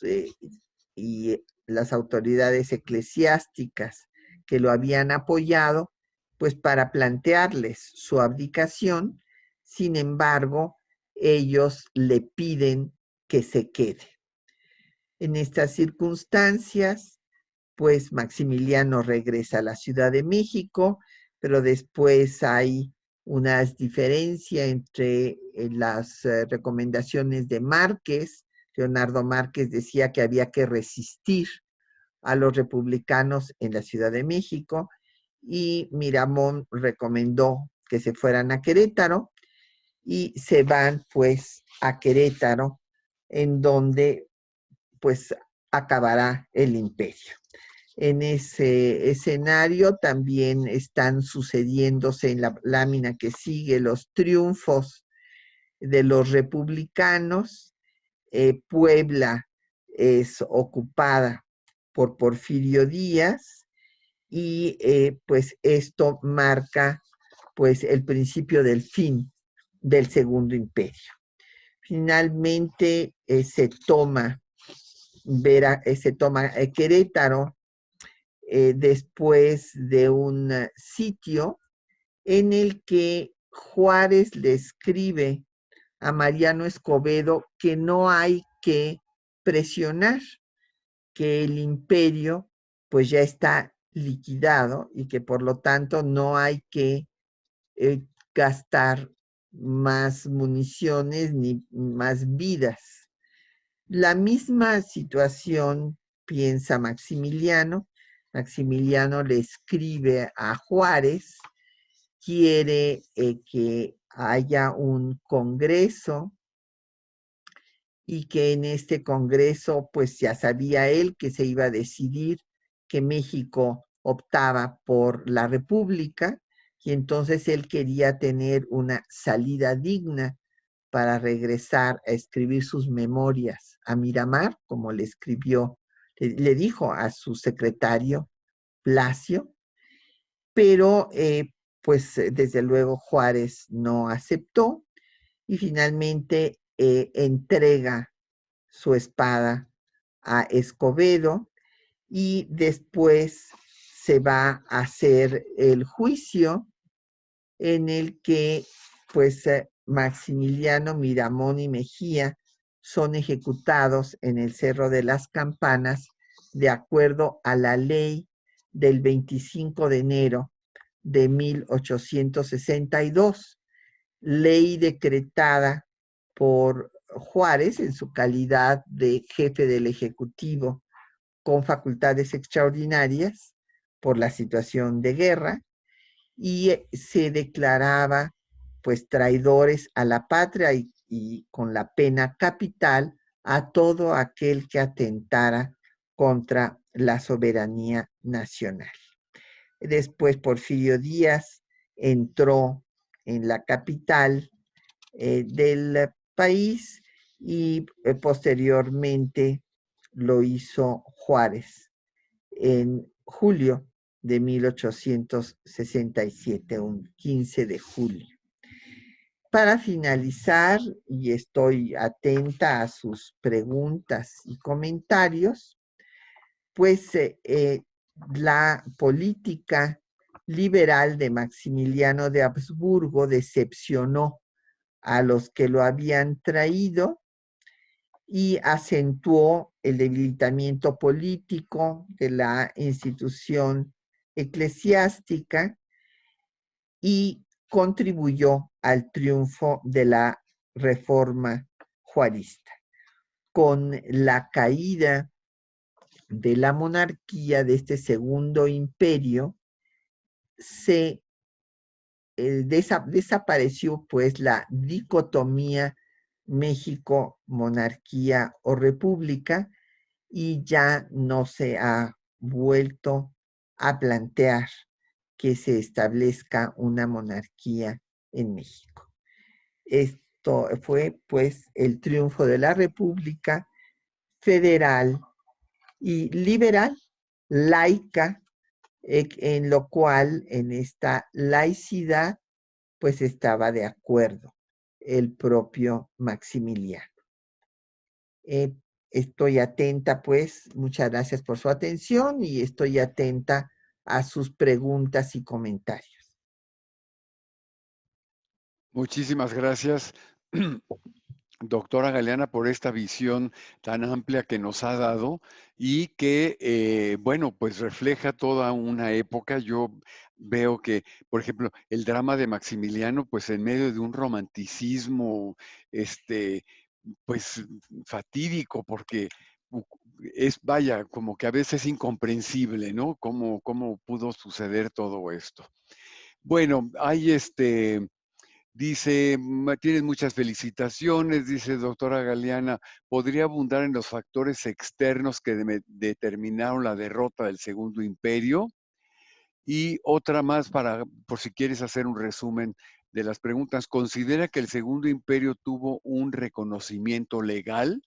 y las autoridades eclesiásticas que lo habían apoyado, pues para plantearles su abdicación. Sin embargo, ellos le piden que se quede. En estas circunstancias, pues Maximiliano regresa a la Ciudad de México, pero después hay unas diferencias entre las recomendaciones de Márquez. Leonardo Márquez decía que había que resistir a los republicanos en la Ciudad de México y Miramón recomendó que se fueran a Querétaro y se van pues a Querétaro, en donde pues acabará el imperio. En ese escenario también están sucediéndose en la lámina que sigue los triunfos de los republicanos. Puebla es ocupada por Porfirio Díaz y pues esto marca pues el principio del fin del Segundo Imperio. Finalmente se toma Querétaro después de un sitio en el que Juárez le escribe a Mariano Escobedo que no hay que presionar, que el imperio pues ya está liquidado y que por lo tanto no hay que gastar más municiones ni más vidas. La misma situación piensa Maximiliano. Maximiliano le escribe a Juárez, quiere que haya un congreso y que en este congreso pues ya sabía él que se iba a decidir que México optaba por la república y entonces él quería tener una salida digna para regresar a escribir sus memorias a Miramar, como le escribió, le dijo a su secretario Placio, pero pues desde luego Juárez no aceptó y finalmente entrega su espada a Escobedo y después se va a hacer el juicio en el que pues Maximiliano, Miramón y Mejía son ejecutados en el Cerro de las Campanas de acuerdo a la ley del 25 de enero de 1862, ley decretada por Juárez en su calidad de jefe del Ejecutivo con facultades extraordinarias por la situación de guerra y se declaraba pues traidores a la patria y con la pena capital a todo aquel que atentara contra la soberanía nacional. Después Porfirio Díaz entró en la capital del país y posteriormente lo hizo Juárez en julio de 1867, un 15 de julio. Para finalizar, y estoy atenta a sus preguntas y comentarios, pues la política liberal de Maximiliano de Habsburgo decepcionó a los que lo habían traído y acentuó el debilitamiento político de la institución eclesiástica y contribuyó al triunfo de la reforma juarista. Con la caída de la monarquía de este segundo imperio, se desapareció pues la dicotomía México, monarquía o república y ya no se ha vuelto a plantear que se establezca una monarquía en México. Esto fue pues el triunfo de la República federal y liberal, laica, en lo cual en esta laicidad pues estaba de acuerdo el propio Maximiliano. Estoy atenta, pues, muchas gracias por su atención y estoy atenta a sus preguntas y comentarios. Muchísimas gracias. doctora Galeana, por esta visión tan amplia que nos ha dado y que, bueno, pues refleja toda una época. Yo veo que, por ejemplo, el drama de Maximiliano, pues en medio de un romanticismo, este, pues fatídico, porque es, vaya, como que a veces incomprensible, ¿no? ¿Cómo pudo suceder todo esto? Bueno, hay dice, tienes muchas felicitaciones, dice doctora Galeana, podría abundar en los factores externos que determinaron la derrota del Segundo Imperio. Y otra más para, por si quieres hacer un resumen de las preguntas, ¿considera que el Segundo Imperio tuvo un reconocimiento legal?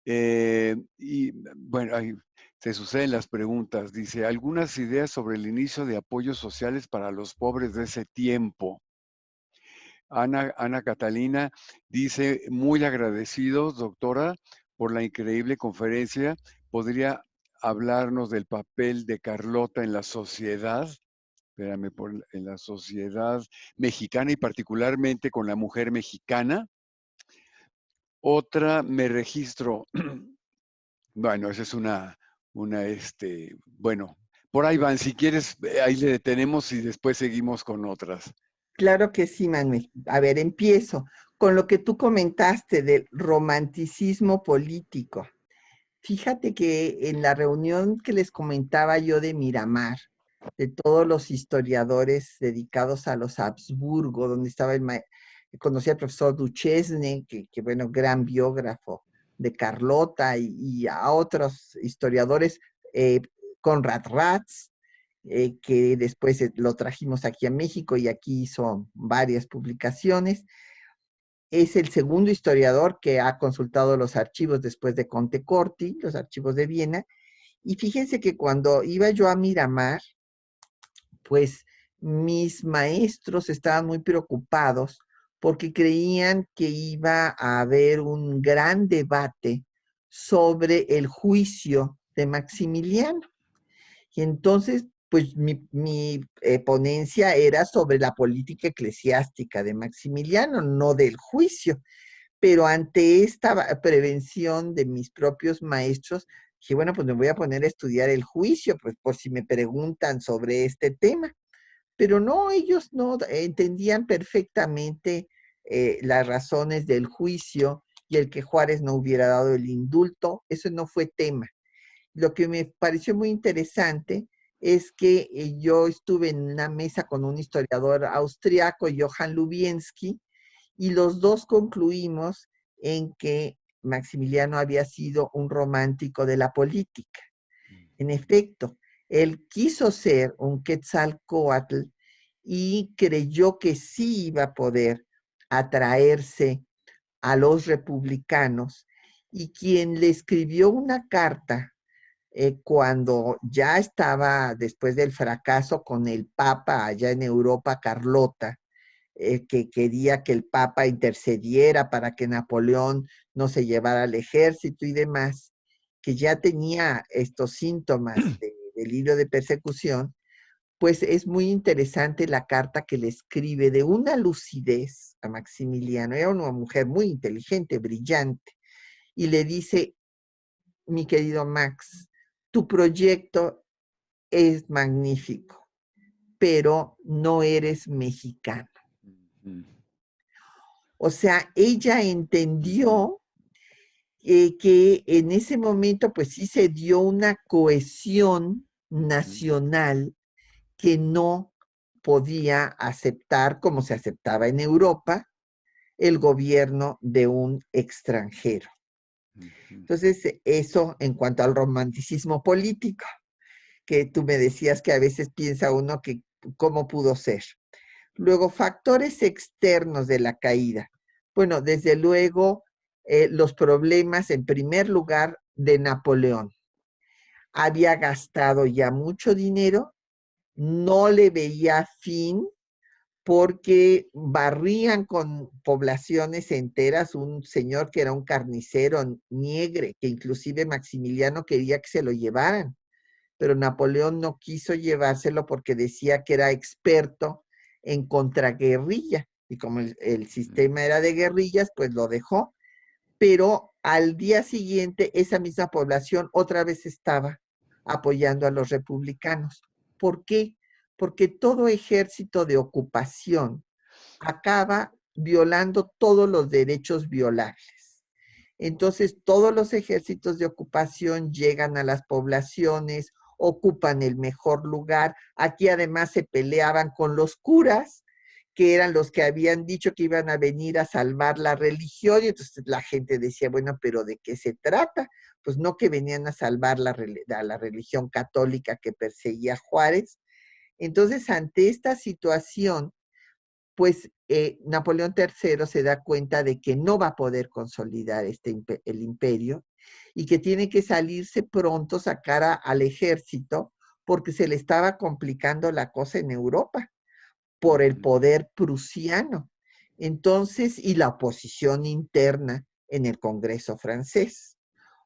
Y bueno, ahí se suceden las preguntas. Dice, algunas ideas sobre el inicio de apoyos sociales para los pobres de ese tiempo. Ana Catalina dice, muy agradecidos, doctora, por la increíble conferencia. ¿Podría hablarnos del papel de Carlota en la sociedad? Espérame, en la sociedad mexicana y particularmente con la mujer mexicana. Otra, me registro. Bueno, esa es bueno, por ahí van, si quieres, ahí le detenemos y después seguimos con otras. Claro que sí, Manuel. A ver, empiezo con lo que tú comentaste del romanticismo político. Fíjate que en la reunión que les comentaba yo de Miramar, de todos los historiadores dedicados a los Habsburgo, donde estaba conocí al profesor Duchesne, bueno, gran biógrafo de Carlota, y a otros historiadores, eh, Conrad Ratz, que después lo trajimos aquí a México y aquí hizo varias publicaciones. Es el segundo historiador que ha consultado los archivos después de Conte Corti, los archivos de Viena. Y fíjense que cuando iba yo a Miramar, pues mis maestros estaban muy preocupados porque creían que iba a haber un gran debate sobre el juicio de Maximiliano. Y entonces, pues mi ponencia era sobre la política eclesiástica de Maximiliano, no del juicio. Pero ante esta prevención de mis propios maestros, dije, bueno, pues me voy a poner a estudiar el juicio, pues por si me preguntan sobre este tema. Pero no, ellos no entendían perfectamente las razones del juicio y el que Juárez no hubiera dado el indulto, eso no fue tema. Lo que me pareció muy interesante es que yo estuve en una mesa con un historiador austriaco, Johann Lubienski, y los dos concluimos en que Maximiliano había sido un romántico de la política. En efecto, él quiso ser un Quetzalcóatl y creyó que sí iba a poder atraerse a los republicanos, y quien le escribió una carta cuando ya estaba después del fracaso con el Papa allá en Europa, Carlota, que quería que el Papa intercediera para que Napoleón no se llevara al ejército y demás, que ya tenía estos síntomas de delirio de persecución. Pues es muy interesante la carta que le escribe de una lucidez a Maximiliano. Era una mujer muy inteligente, brillante, y le dice, mi querido Max, tu proyecto es magnífico, pero no eres mexicano. O sea, ella entendió que en ese momento pues sí se dio una cohesión nacional que no podía aceptar, como se aceptaba en Europa, el gobierno de un extranjero. Entonces, eso en cuanto al romanticismo político, que tú me decías que a veces piensa uno que cómo pudo ser. Luego, factores externos de la caída. Bueno, desde luego, los problemas, en primer lugar, de Napoleón. Había gastado ya mucho dinero, no le veía fin porque barrían con poblaciones enteras. Un señor que era un carnicero, Niegre, que inclusive Maximiliano quería que se lo llevaran, pero Napoleón no quiso llevárselo porque decía que era experto en contraguerrilla. y como el sistema era de guerrillas, pues lo dejó. Pero al día siguiente esa misma población otra vez estaba apoyando a los republicanos. ¿Por qué? Porque todo ejército de ocupación acaba violando todos los derechos violables. Entonces, todos los ejércitos de ocupación llegan a las poblaciones, ocupan el mejor lugar. Aquí además se peleaban con los curas, que eran los que habían dicho que iban a venir a salvar la religión, y entonces la gente decía, bueno, pero ¿de qué se trata? Pues no que venían a salvar a la religión católica que perseguía a Juárez. Entonces, ante esta situación, pues Napoleón III se da cuenta de que no va a poder consolidar el imperio y que tiene que salirse pronto, sacar al ejército, porque se le estaba complicando la cosa en Europa por el poder prusiano. Entonces, y la oposición interna en el Congreso francés.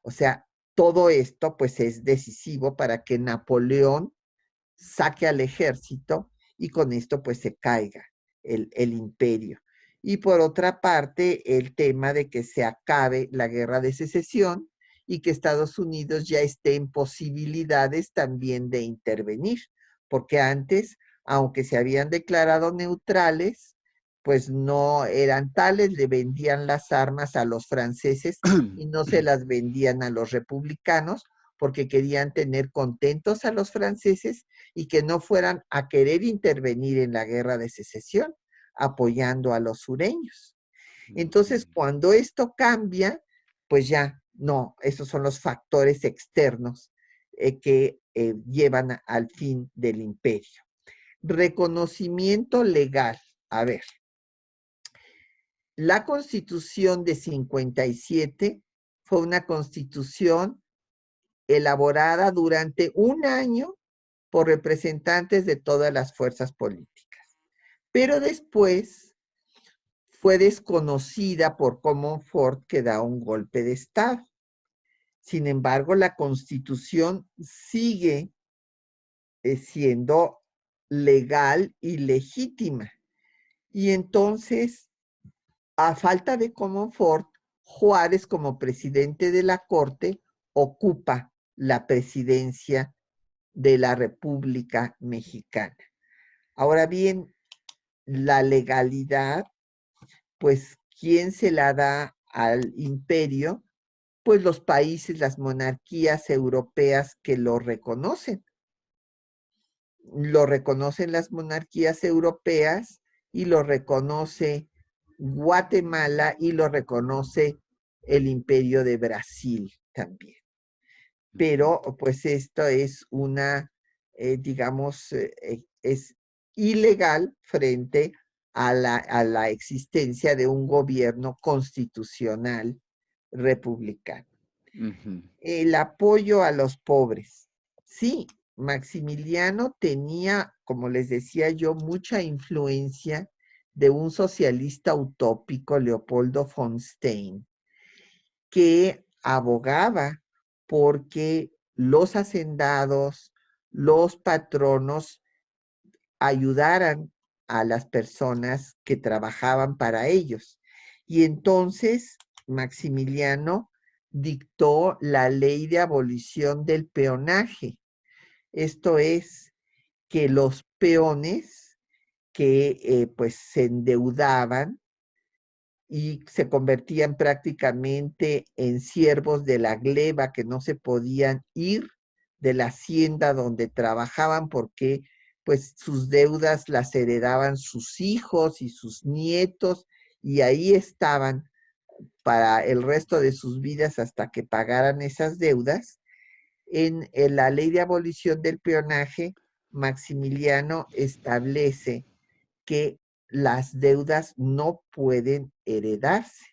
O sea, todo esto pues es decisivo para que Napoleón saque al ejército y con esto pues se caiga el imperio. Y por otra parte, el tema de que se acabe la guerra de secesión y que Estados Unidos ya esté en posibilidades también de intervenir, porque antes, aunque se habían declarado neutrales, pues no eran tales, le vendían las armas a los franceses y no se las vendían a los republicanos porque querían tener contentos a los franceses y que no fueran a querer intervenir en la guerra de secesión, apoyando a los sureños. Entonces, cuando esto cambia, pues ya no, esos son los factores externos que llevan al fin del imperio. Reconocimiento legal. A ver, la Constitución de 57 fue una constitución elaborada durante un año por representantes de todas las fuerzas políticas. Pero después fue desconocida por Comonfort, que da un golpe de Estado. Sin embargo, la Constitución sigue siendo legal y legítima. Y entonces, a falta de Comonfort, Juárez, como presidente de la Corte, ocupa la presidencia de la República Mexicana. Ahora bien, la legalidad, pues, ¿quién se la da al imperio? Pues los países, las monarquías europeas que lo reconocen. Lo reconocen las monarquías europeas y lo reconoce Guatemala y lo reconoce el imperio de Brasil también. Pero pues esto es una, digamos, es ilegal frente a la existencia de un gobierno constitucional republicano. El apoyo a los pobres. Sí, Maximiliano tenía, como les decía yo, mucha influencia de un socialista utópico, Leopoldo von Stein, que abogaba porque los hacendados, los patronos ayudaran a las personas que trabajaban para ellos. Y entonces Maximiliano dictó la ley de abolición del peonaje. Esto es que los peones que pues se endeudaban y se convertían prácticamente en siervos de la gleba, que no se podían ir de la hacienda donde trabajaban porque pues sus deudas las heredaban sus hijos y sus nietos y ahí estaban para el resto de sus vidas hasta que pagaran esas deudas. En la ley de abolición del peonaje, Maximiliano establece que las deudas no pueden heredarse.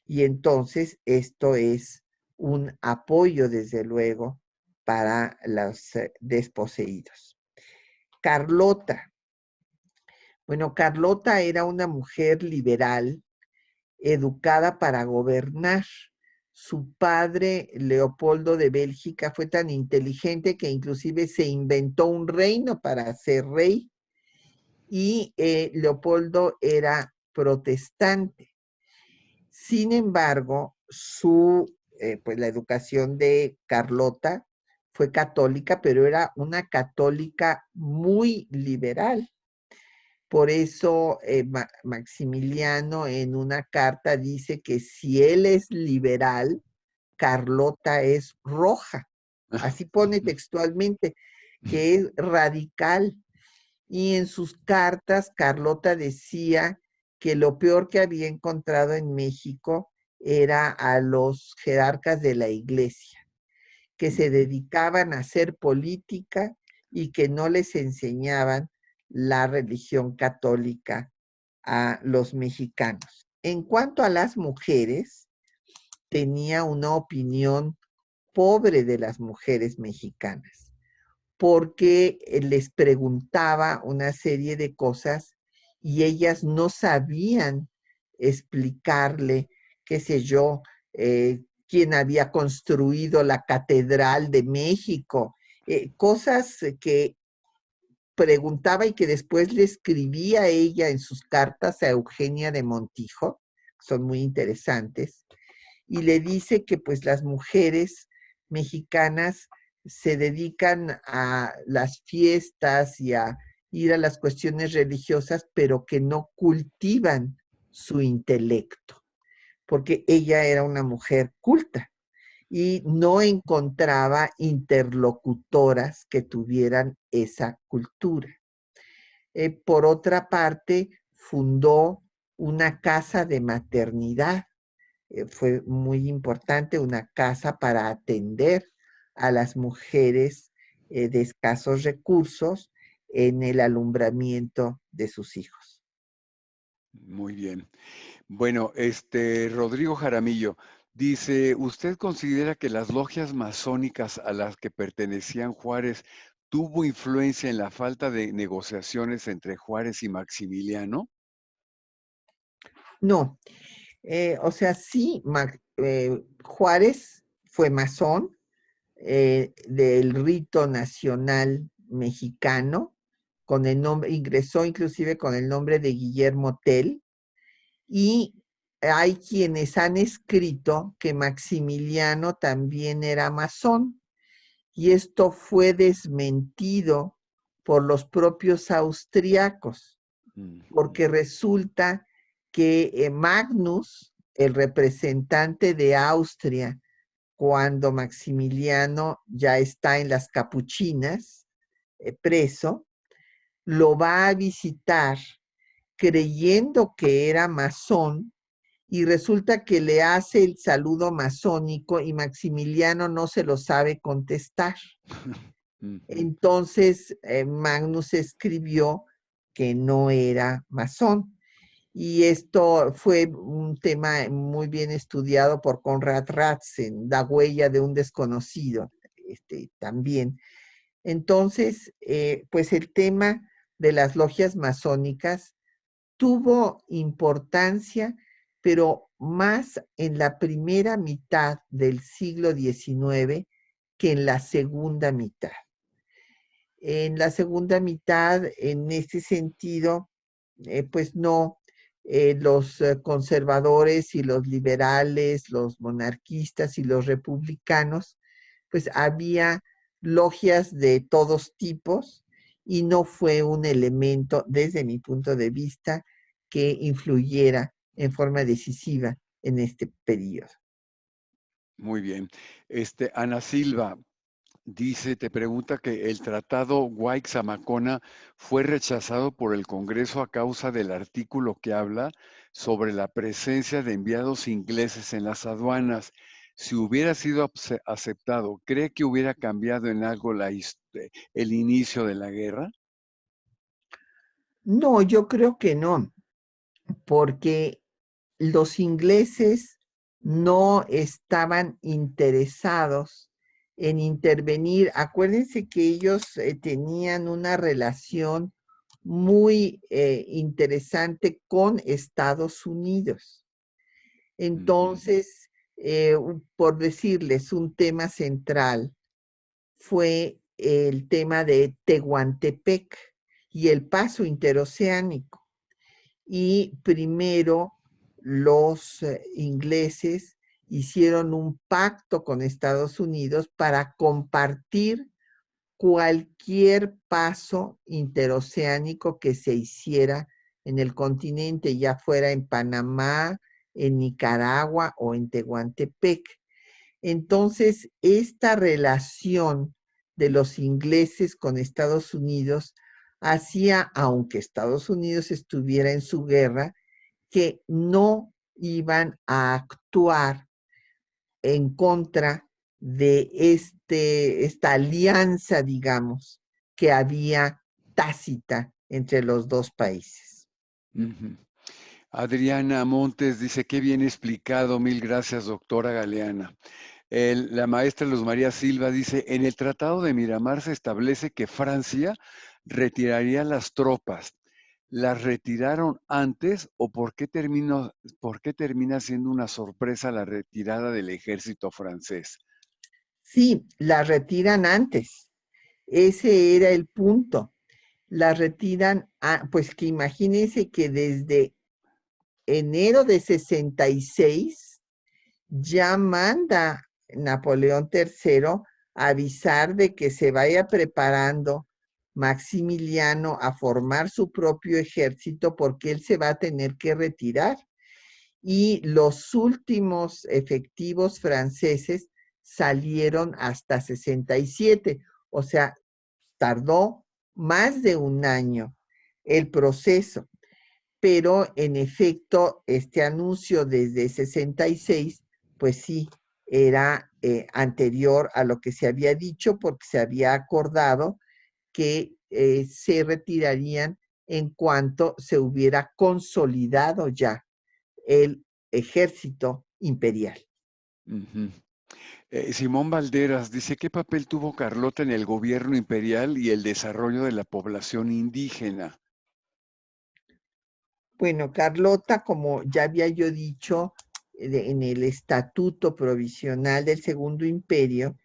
Y entonces esto es un apoyo, desde luego, para los desposeídos. Carlota. Bueno, Carlota era una mujer liberal, educada para gobernar. Su padre, Leopoldo de Bélgica, fue tan inteligente que inclusive se inventó un reino para ser rey. Y Leopoldo era protestante. Sin embargo, pues la educación de Carlota fue católica, pero era una católica muy liberal. Por eso Maximiliano en una carta dice que si él es liberal, Carlota es roja. Así pone textualmente, que es radical. Y en sus cartas, Carlota decía que lo peor que había encontrado en México era a los jerarcas de la iglesia, que se dedicaban a hacer política y que no les enseñaban la religión católica a los mexicanos. En cuanto a las mujeres, tenía una opinión pobre de las mujeres mexicanas, porque les preguntaba una serie de cosas y ellas no sabían explicarle, qué sé yo, quién había construido la Catedral de México, cosas que preguntaba y que después le escribía ella en sus cartas a Eugenia de Montijo, son muy interesantes, y le dice que pues las mujeres mexicanas se dedican a las fiestas y a ir a las cuestiones religiosas, pero que no cultivan su intelecto, porque ella era una mujer culta y no encontraba interlocutoras que tuvieran esa cultura. Por otra parte, fundó una casa de maternidad. Fue muy importante, una casa para atender a las mujeres de escasos recursos en el alumbramiento de sus hijos. Muy bien. Bueno, Rodrigo Jaramillo dice, ¿usted considera que las logias masónicas a las que pertenecían Juárez tuvo influencia en la falta de negociaciones entre Juárez y Maximiliano? No, o sea, sí, Juárez fue masón del rito nacional mexicano, con el nombre, ingresó inclusive con el nombre de Guillermo Tell, y hay quienes han escrito que Maximiliano también era masón, y esto fue desmentido por los propios austriacos, porque resulta que Magnus, el representante de Austria, cuando Maximiliano ya está en las Capuchinas, preso, lo va a visitar creyendo que era masón y resulta que le hace el saludo masónico y Maximiliano no se lo sabe contestar. Entonces Magnus escribió que no era masón. Y esto fue un tema muy bien estudiado por Konrad Ratzen, La huella de un desconocido, también. Entonces, pues el tema de las logias masónicas tuvo importancia, pero más en la primera mitad del siglo XIX que en la segunda mitad. En la segunda mitad, en ese sentido, pues no, los conservadores y los liberales, los monarquistas y los republicanos, pues había logias de todos tipos y no fue un elemento, desde mi punto de vista, que influyera en forma decisiva en este periodo. Muy bien. Ana Silva dice, te pregunta que el tratado Guayxamacona fue rechazado por el Congreso a causa del artículo que habla sobre la presencia de enviados ingleses en las aduanas. Si hubiera sido aceptado, ¿cree que hubiera cambiado en algo el inicio de la guerra? No, yo creo que no, porque los ingleses no estaban interesados en intervenir. Acuérdense que ellos tenían una relación muy interesante con Estados Unidos. Entonces, por decirles, un tema central fue el tema de Tehuantepec y el paso interoceánico. y primero los ingleses hicieron un pacto con Estados Unidos para compartir cualquier paso interoceánico que se hiciera en el continente, ya fuera en Panamá, en Nicaragua o en Tehuantepec. Entonces, esta relación de los ingleses con Estados Unidos hacía, aunque Estados Unidos estuviera en su guerra, que no iban a actuar en contra de esta alianza, digamos, que había tácita entre los dos países. Ujú. Adriana Montes dice, qué bien explicado, mil gracias, doctora Galeana. La maestra Luz María Silva dice, en el Tratado de Miramar se establece que Francia retiraría las tropas. ¿Las retiraron antes o por qué termina siendo una sorpresa la retirada del ejército francés? Sí, la retiran antes. Ese era el punto. La retiran, pues que imagínense que desde enero de 66 ya manda Napoleón III avisar de que se vaya preparando Maximiliano a formar su propio ejército porque él se va a tener que retirar. Y los últimos efectivos franceses salieron hasta 67, o sea, tardó más de un año el proceso, pero en efecto, este anuncio desde 66, pues sí, era anterior a lo que se había dicho porque se había acordado que se retirarían en cuanto se hubiera consolidado ya el ejército imperial. Ujú. Simón Valderas dice, ¿qué papel tuvo Carlota en el gobierno imperial y el desarrollo de la población indígena? Bueno, Carlota, como ya había yo dicho, en el Estatuto Provisional del Segundo Imperio,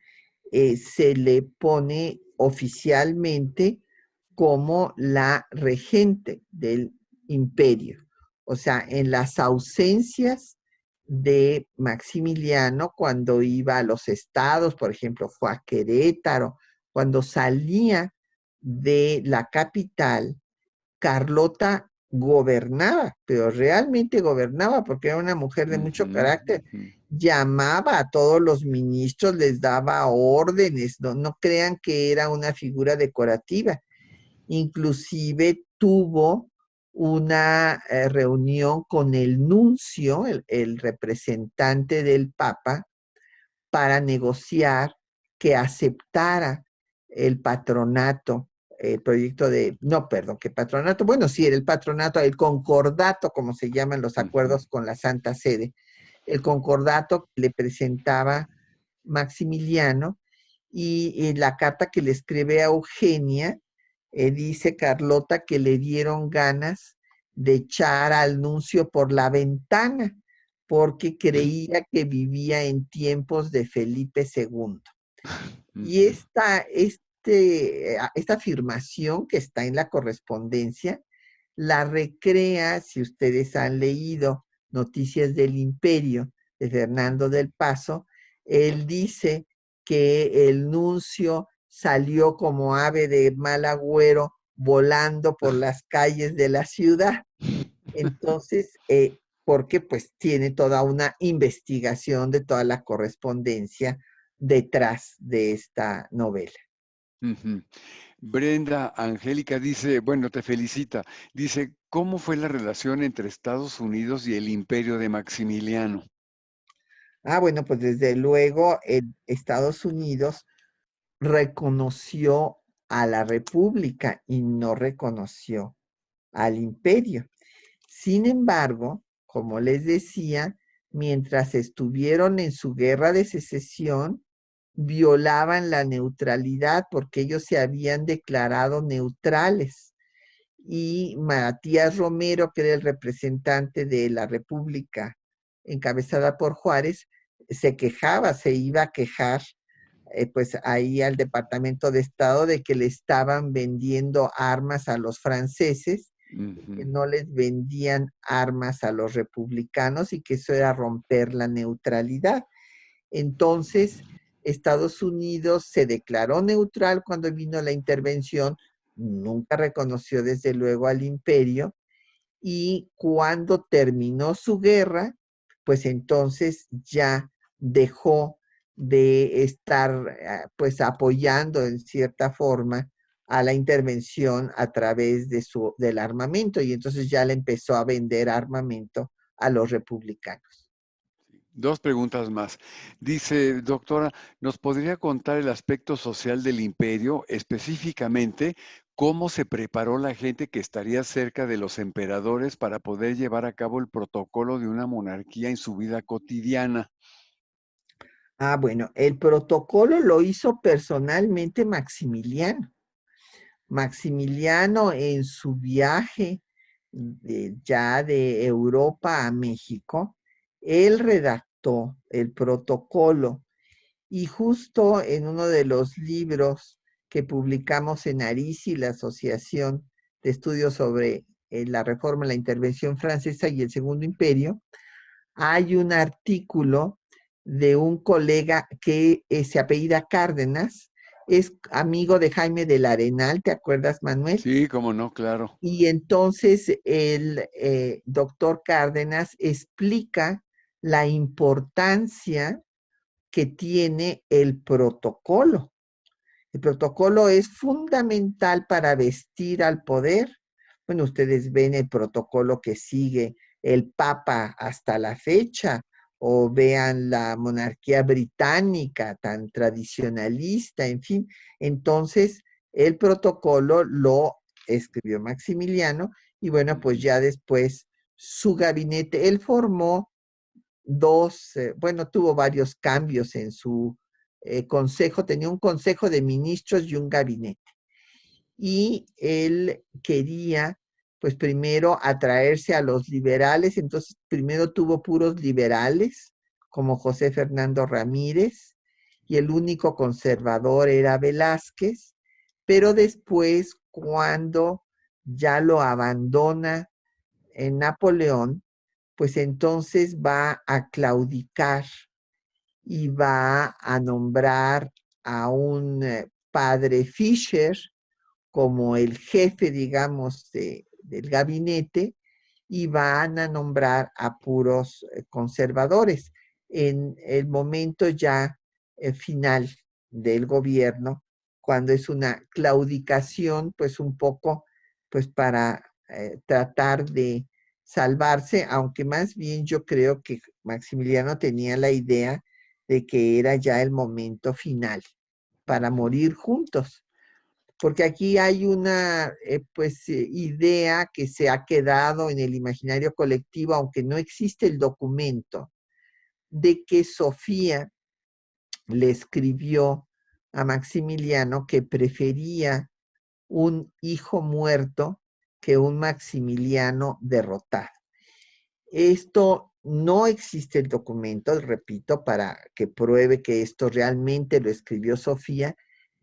se le pone oficialmente como la regente del imperio. O sea, en las ausencias de Maximiliano, cuando iba a los estados, por ejemplo, fue a Querétaro, cuando salía de la capital, Carlota gobernaba, pero realmente gobernaba porque era una mujer de mucho Ujú, carácter. ujú. Llamaba a todos los ministros, les daba órdenes, no crean que era una figura decorativa. Inclusive tuvo una reunión con el nuncio, el representante del Papa, para negociar que aceptara el patronato, el proyecto de, no, perdón, que patronato, bueno, sí, era el patronato, el concordato, como se llaman los Ujú. acuerdos con la Santa Sede, el concordato que le presentaba Maximiliano y la carta que le escribe a Eugenia, dice Carlota que le dieron ganas de echar al nuncio por la ventana porque creía que vivía en tiempos de Felipe II. Y Ujú. esta afirmación que está en la correspondencia la recrea, si ustedes han leído Noticias del Imperio de Fernando del Paso, él dice que el nuncio salió como ave de mal agüero volando por las calles de la ciudad. Entonces, porque pues tiene toda una investigación de toda la correspondencia detrás de esta novela. Ujú. Brenda Angélica dice, bueno, te felicita. Dice, ¿cómo fue la relación entre Estados Unidos y el imperio de Maximiliano? Bueno, pues desde luego Estados Unidos reconoció a la República y no reconoció al imperio. Sin embargo, como les decía, mientras estuvieron en su guerra de secesión, violaban la neutralidad porque ellos se habían declarado neutrales. Y Matías Romero, que era el representante de la República encabezada por Juárez, se quejaba, se iba a quejar pues ahí al Departamento de Estado de que le estaban vendiendo armas a los franceses Ujú. que no les vendían armas a los republicanos y que eso era romper la neutralidad. Entonces, Estados Unidos se declaró neutral cuando vino la intervención, nunca reconoció desde luego al imperio, y cuando terminó su guerra, pues entonces ya dejó de estar pues apoyando en cierta forma a la intervención a través del armamento, y entonces ya le empezó a vender armamento a los republicanos. Dos preguntas más. Dice, doctora, ¿nos podría contar el aspecto social del imperio, específicamente cómo se preparó la gente que estaría cerca de los emperadores para poder llevar a cabo el protocolo de una monarquía en su vida cotidiana? Bueno, el protocolo lo hizo personalmente Maximiliano. Maximiliano en su viaje ya de Europa a México, él redactó el protocolo, y justo en uno de los libros que publicamos en ARISI, la Asociación de Estudios sobre la Reforma, la Intervención Francesa y el Segundo Imperio, hay un artículo de un colega que se apellida Cárdenas, es amigo de Jaime del Arenal, ¿te acuerdas, Manuel? Sí, cómo no, claro. Y entonces el doctor Cárdenas explica la importancia que tiene el protocolo. El protocolo es fundamental para vestir al poder. Bueno, ustedes ven el protocolo que sigue el Papa hasta la fecha, o vean la monarquía británica tan tradicionalista, en fin. Entonces, el protocolo lo escribió Maximiliano, y bueno, pues ya después su gabinete, él formó bueno, tuvo varios cambios en su consejo, tenía un consejo de ministros y un gabinete. Y él quería, pues primero, atraerse a los liberales, entonces primero tuvo puros liberales, como José Fernando Ramírez, y el único conservador era Velázquez, pero después, cuando ya lo abandona en Napoleón, pues entonces va a claudicar y va a nombrar a un padre Fischer como el jefe, digamos, del gabinete, y van a nombrar a puros conservadores. En el momento ya final del gobierno, cuando es una claudicación, pues un poco, pues para tratar de salvarse, aunque más bien yo creo que Maximiliano tenía la idea de que era ya el momento final para Ujú. morir juntos, porque aquí hay una idea que se ha quedado en el imaginario colectivo, aunque no existe el documento, de que Sofía le escribió a Maximiliano que prefería un hijo muerto que un Maximiliano derrotado. Esto no existe el documento, repito, para que pruebe que esto realmente lo escribió Sofía,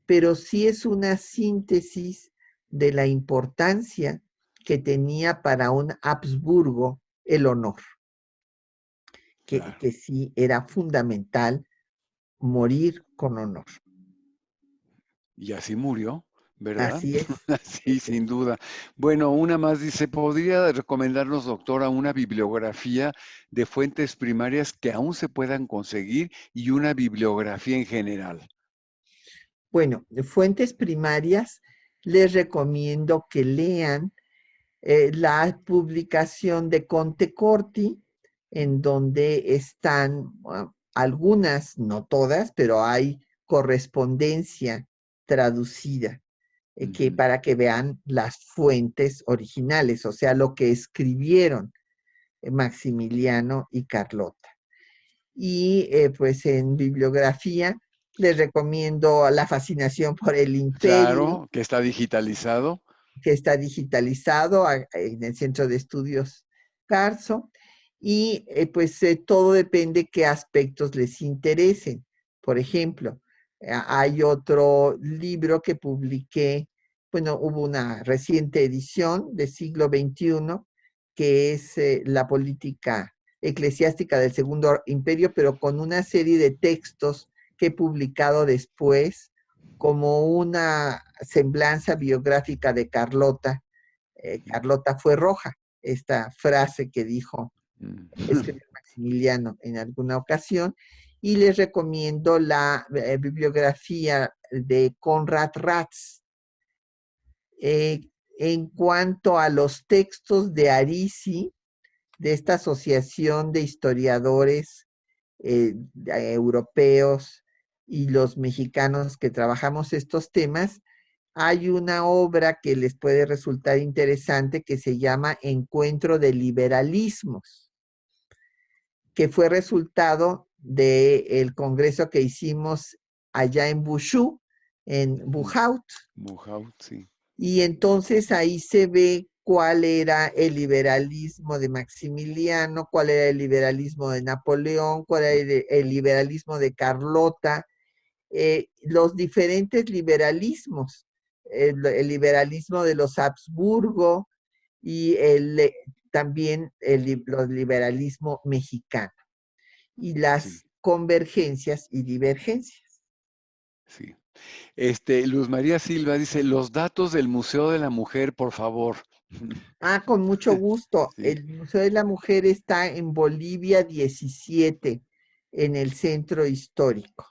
pero sí es una síntesis de la importancia que tenía para un Habsburgo el honor, Claro. que sí era fundamental morir con honor. Y así murió, ¿verdad? Así es. Sí, sin duda. Bueno, una más dice, ¿podría recomendarnos, doctora, una bibliografía de fuentes primarias que aún se puedan conseguir y una bibliografía en general? Bueno, de fuentes primarias, les recomiendo que lean la publicación de Conte Corti, en donde están algunas, no todas, pero hay correspondencia traducida, que Ujú. para que vean las fuentes originales, o sea, lo que escribieron Maximiliano y Carlota. Y pues en bibliografía les recomiendo La fascinación por el imperio, Claro, que está digitalizado. que está digitalizado en el Centro de Estudios Carso, y pues todo depende qué aspectos les interesen. Por ejemplo, hay otro libro que publiqué bueno, hubo una reciente edición de siglo XXI, que es la política eclesiástica del Segundo Imperio, pero con una serie de textos que he publicado después, como una semblanza biográfica de Carlota. Carlota fue roja, esta frase que dijo, escribió Maximiliano en alguna ocasión, y les recomiendo la bibliografía de Konrad Ratz. En cuanto a los textos de Arisi, de esta asociación de historiadores europeos y los mexicanos que trabajamos estos temas, hay una obra que les puede resultar interesante que se llama Encuentro de Liberalismos, que fue resultado del congreso que hicimos allá en Bushu, en Buhaut. Buhaut, sí. Y entonces ahí se ve cuál era el liberalismo de Maximiliano, cuál era el liberalismo de Napoleón, cuál era el liberalismo de Carlota, los diferentes liberalismos, el liberalismo de los Habsburgo y también el liberalismo mexicano, y las convergencias y divergencias. Sí. Luz María Silva dice, los datos del Museo de la Mujer, por favor. Con mucho gusto. Sí. El Museo de la Mujer está en Bolivia 17, en el centro histórico.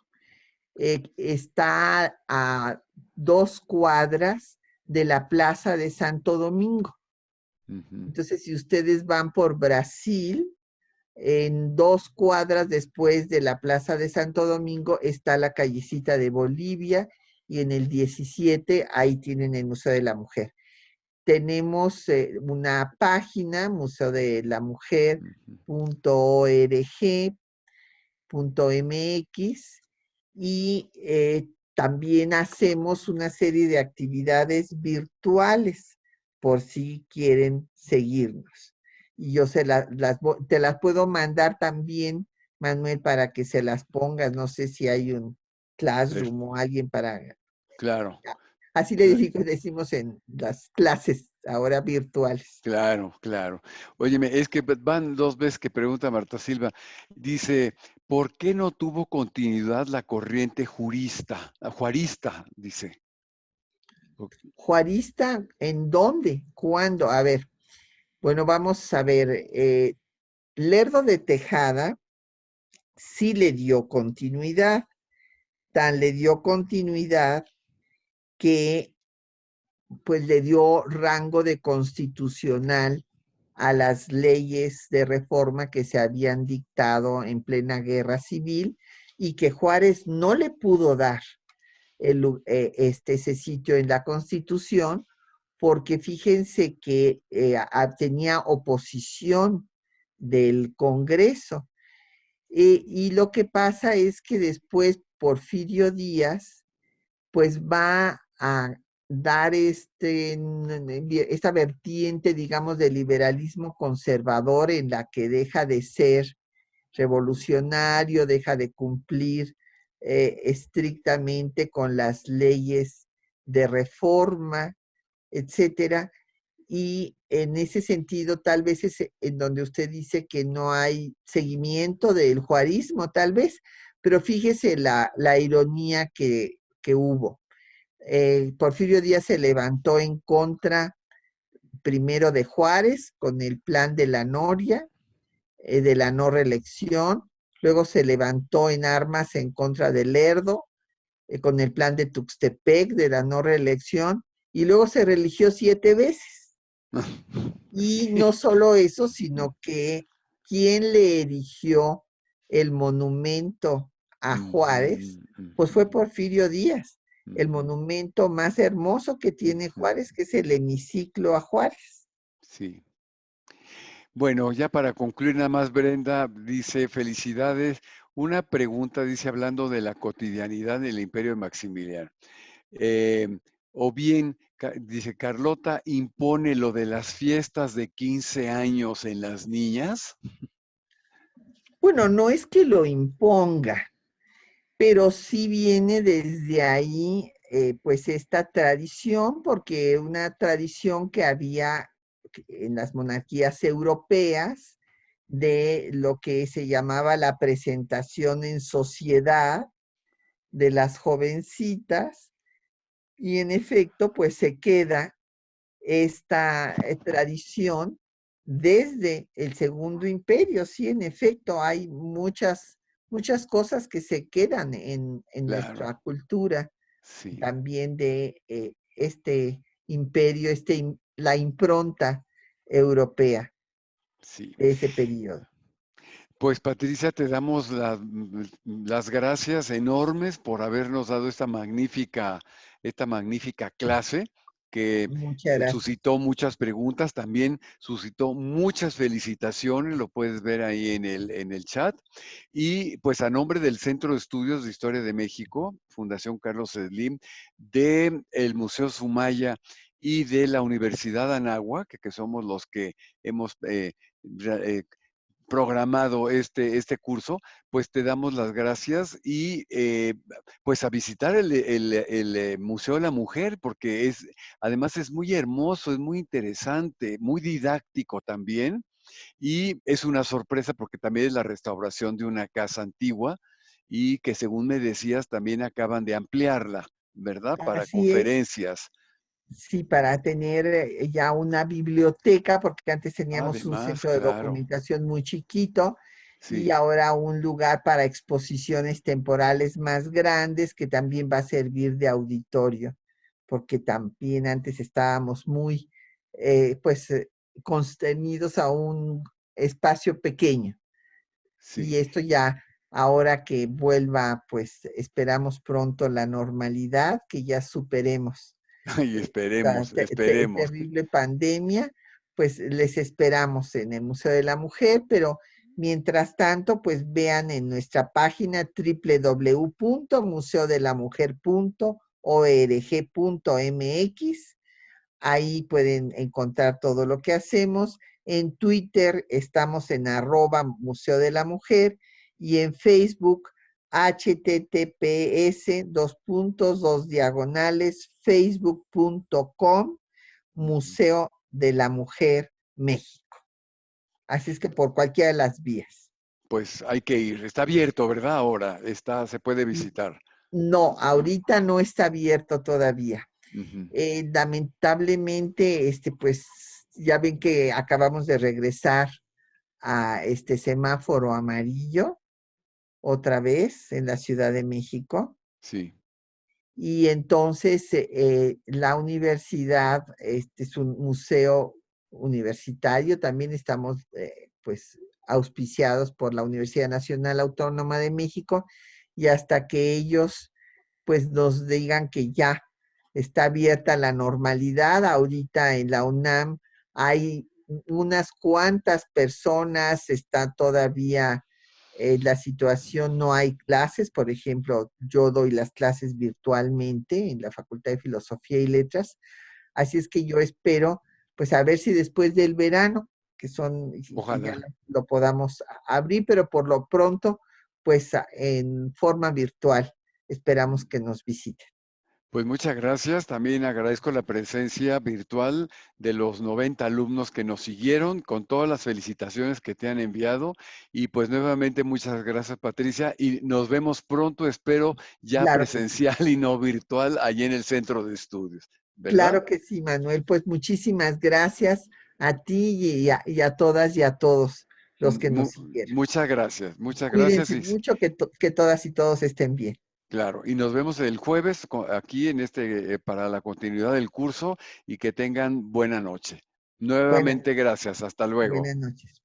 Está a 2 cuadras de la Plaza de Santo Domingo. Entonces, si ustedes van por Brasil, en 2 cuadras después de la Plaza de Santo Domingo está la callecita de Bolivia, y en el 17 ahí tienen el Museo de la Mujer. Tenemos una página, museodelamujer.org.mx, y también hacemos una serie de actividades virtuales por si quieren seguirnos. Y yo te las puedo mandar también, Manuel, para que se las pongas. No sé si hay un Classroom o alguien para... Claro. Así le decimos en las clases ahora virtuales. Claro, claro. Óyeme, es que van 2 veces que pregunta Marta Silva. Dice, ¿por qué no tuvo continuidad la corriente juarista? Dice. ¿Juarista en dónde? ¿Cuándo? A ver, bueno, vamos a ver. Lerdo de Tejada sí le dio continuidad, tan le dio continuidad que pues le dio rango de constitucional a las leyes de reforma que se habían dictado en plena guerra civil, y que Juárez no le pudo dar ese sitio en la Constitución, porque fíjense que tenía oposición del Congreso. Y lo que pasa es que después Porfirio Díaz pues va a dar esta vertiente, digamos, de liberalismo conservador, en la que deja de ser revolucionario, deja de cumplir estrictamente con las leyes de reforma, etcétera. Y en ese sentido, tal vez es en donde usted dice que no hay seguimiento del juarismo, tal vez, pero fíjese la ironía que hubo. Porfirio Díaz se levantó en contra primero de Juárez con el plan de la Noria, de la no reelección. Luego se levantó en armas en contra de Lerdo, con el plan de Tuxtepec de la no reelección, y luego se religió 7 veces. Y no solo eso, sino que quien le erigió el monumento a Juárez, pues fue Porfirio Díaz. El monumento más hermoso que tiene Juárez, que es el hemiciclo a Juárez. Sí. Bueno, ya para concluir, nada más Brenda dice, felicidades. Una pregunta, dice, hablando de la cotidianidad del Imperio de Maximiliano. O bien, dice, Carlota impone lo de las fiestas de 15 años en las niñas. Bueno, no es que lo imponga, pero sí viene desde ahí pues esta tradición, porque una tradición que había en las monarquías europeas de lo que se llamaba la presentación en sociedad de las jovencitas, y en efecto, pues se queda esta tradición desde el Segundo Imperio. Sí, en efecto, hay muchas cosas que se quedan en Claro, nuestra cultura sí, también de este imperio, la impronta europea sí. de ese periodo. Pues Patricia, te damos las gracias enormes por habernos dado esta magnífica clase que Muchas gracias. suscitó muchas preguntas, también suscitó muchas felicitaciones, lo puedes ver ahí en el chat. Y pues a nombre del Centro de Estudios de Historia de México, Fundación Carlos Slim, del Museo Sumaya y de la Universidad Anáhuac, que somos los que hemos programado este curso, pues te damos las gracias y pues a visitar el Museo de la Mujer, porque además es muy hermoso, es muy interesante, muy didáctico también, y es una sorpresa porque también es la restauración de una casa antigua y que según me decías también acaban de ampliarla, ¿verdad? Para Así es. conferencias. Sí, para tener ya una biblioteca, porque antes teníamos un Además, centro de claro, documentación muy chiquito y sí, ahora un lugar para exposiciones temporales más grandes que también va a servir de auditorio, porque también antes estábamos muy, pues, constreñidos a un espacio pequeño. Y sí. esto ya, ahora que vuelva, pues esperamos pronto la normalidad, que ya superemos Y esta esperemos, esperemos. terrible pandemia, pues les esperamos en el Museo de la Mujer, pero mientras tanto, pues vean en nuestra página www.museodelamujer.org.mx. Ahí pueden encontrar todo lo que hacemos. En Twitter estamos en @Museo de la Mujer y en Facebook https://facebook.com Museo de la Mujer México. Así es que por cualquiera de las vías. Pues hay que ir. Está abierto, ¿verdad? Ahora se puede visitar. No, ahorita no está abierto todavía. Ujú. Lamentablemente, pues ya ven que acabamos de regresar a este semáforo amarillo otra vez en la Ciudad de México. Sí, Y entonces la universidad, este es un museo universitario, también estamos pues auspiciados por la Universidad Nacional Autónoma de México y hasta que ellos pues nos digan que ya está abierta la normalidad. Ahorita en la UNAM hay unas cuantas personas, está todavía la situación, no hay clases, por ejemplo, yo doy las clases virtualmente en la Facultad de Filosofía y Letras, así es que yo espero, pues a ver si después del verano, que son, y ya ojalá. lo podamos abrir, pero por lo pronto, pues en forma virtual, esperamos que nos visiten. Pues muchas gracias. También agradezco la presencia virtual de los 90 alumnos que nos siguieron con todas las felicitaciones que te han enviado. Y pues nuevamente muchas gracias, Patricia. Y nos vemos pronto, espero, ya Claro que sí. presencial y no virtual, allí en el centro de estudios, ¿verdad? Claro que sí, Manuel. Pues muchísimas gracias a ti y a todas y a todos los que nos siguieron. Muchas gracias, muchas gracias. Cuídense mucho, que todas y todos estén bien. Claro, y nos vemos el jueves aquí en para la continuidad del curso y que tengan buena noche. Buenas, Nuevamente, gracias. Hasta luego. buenas noches.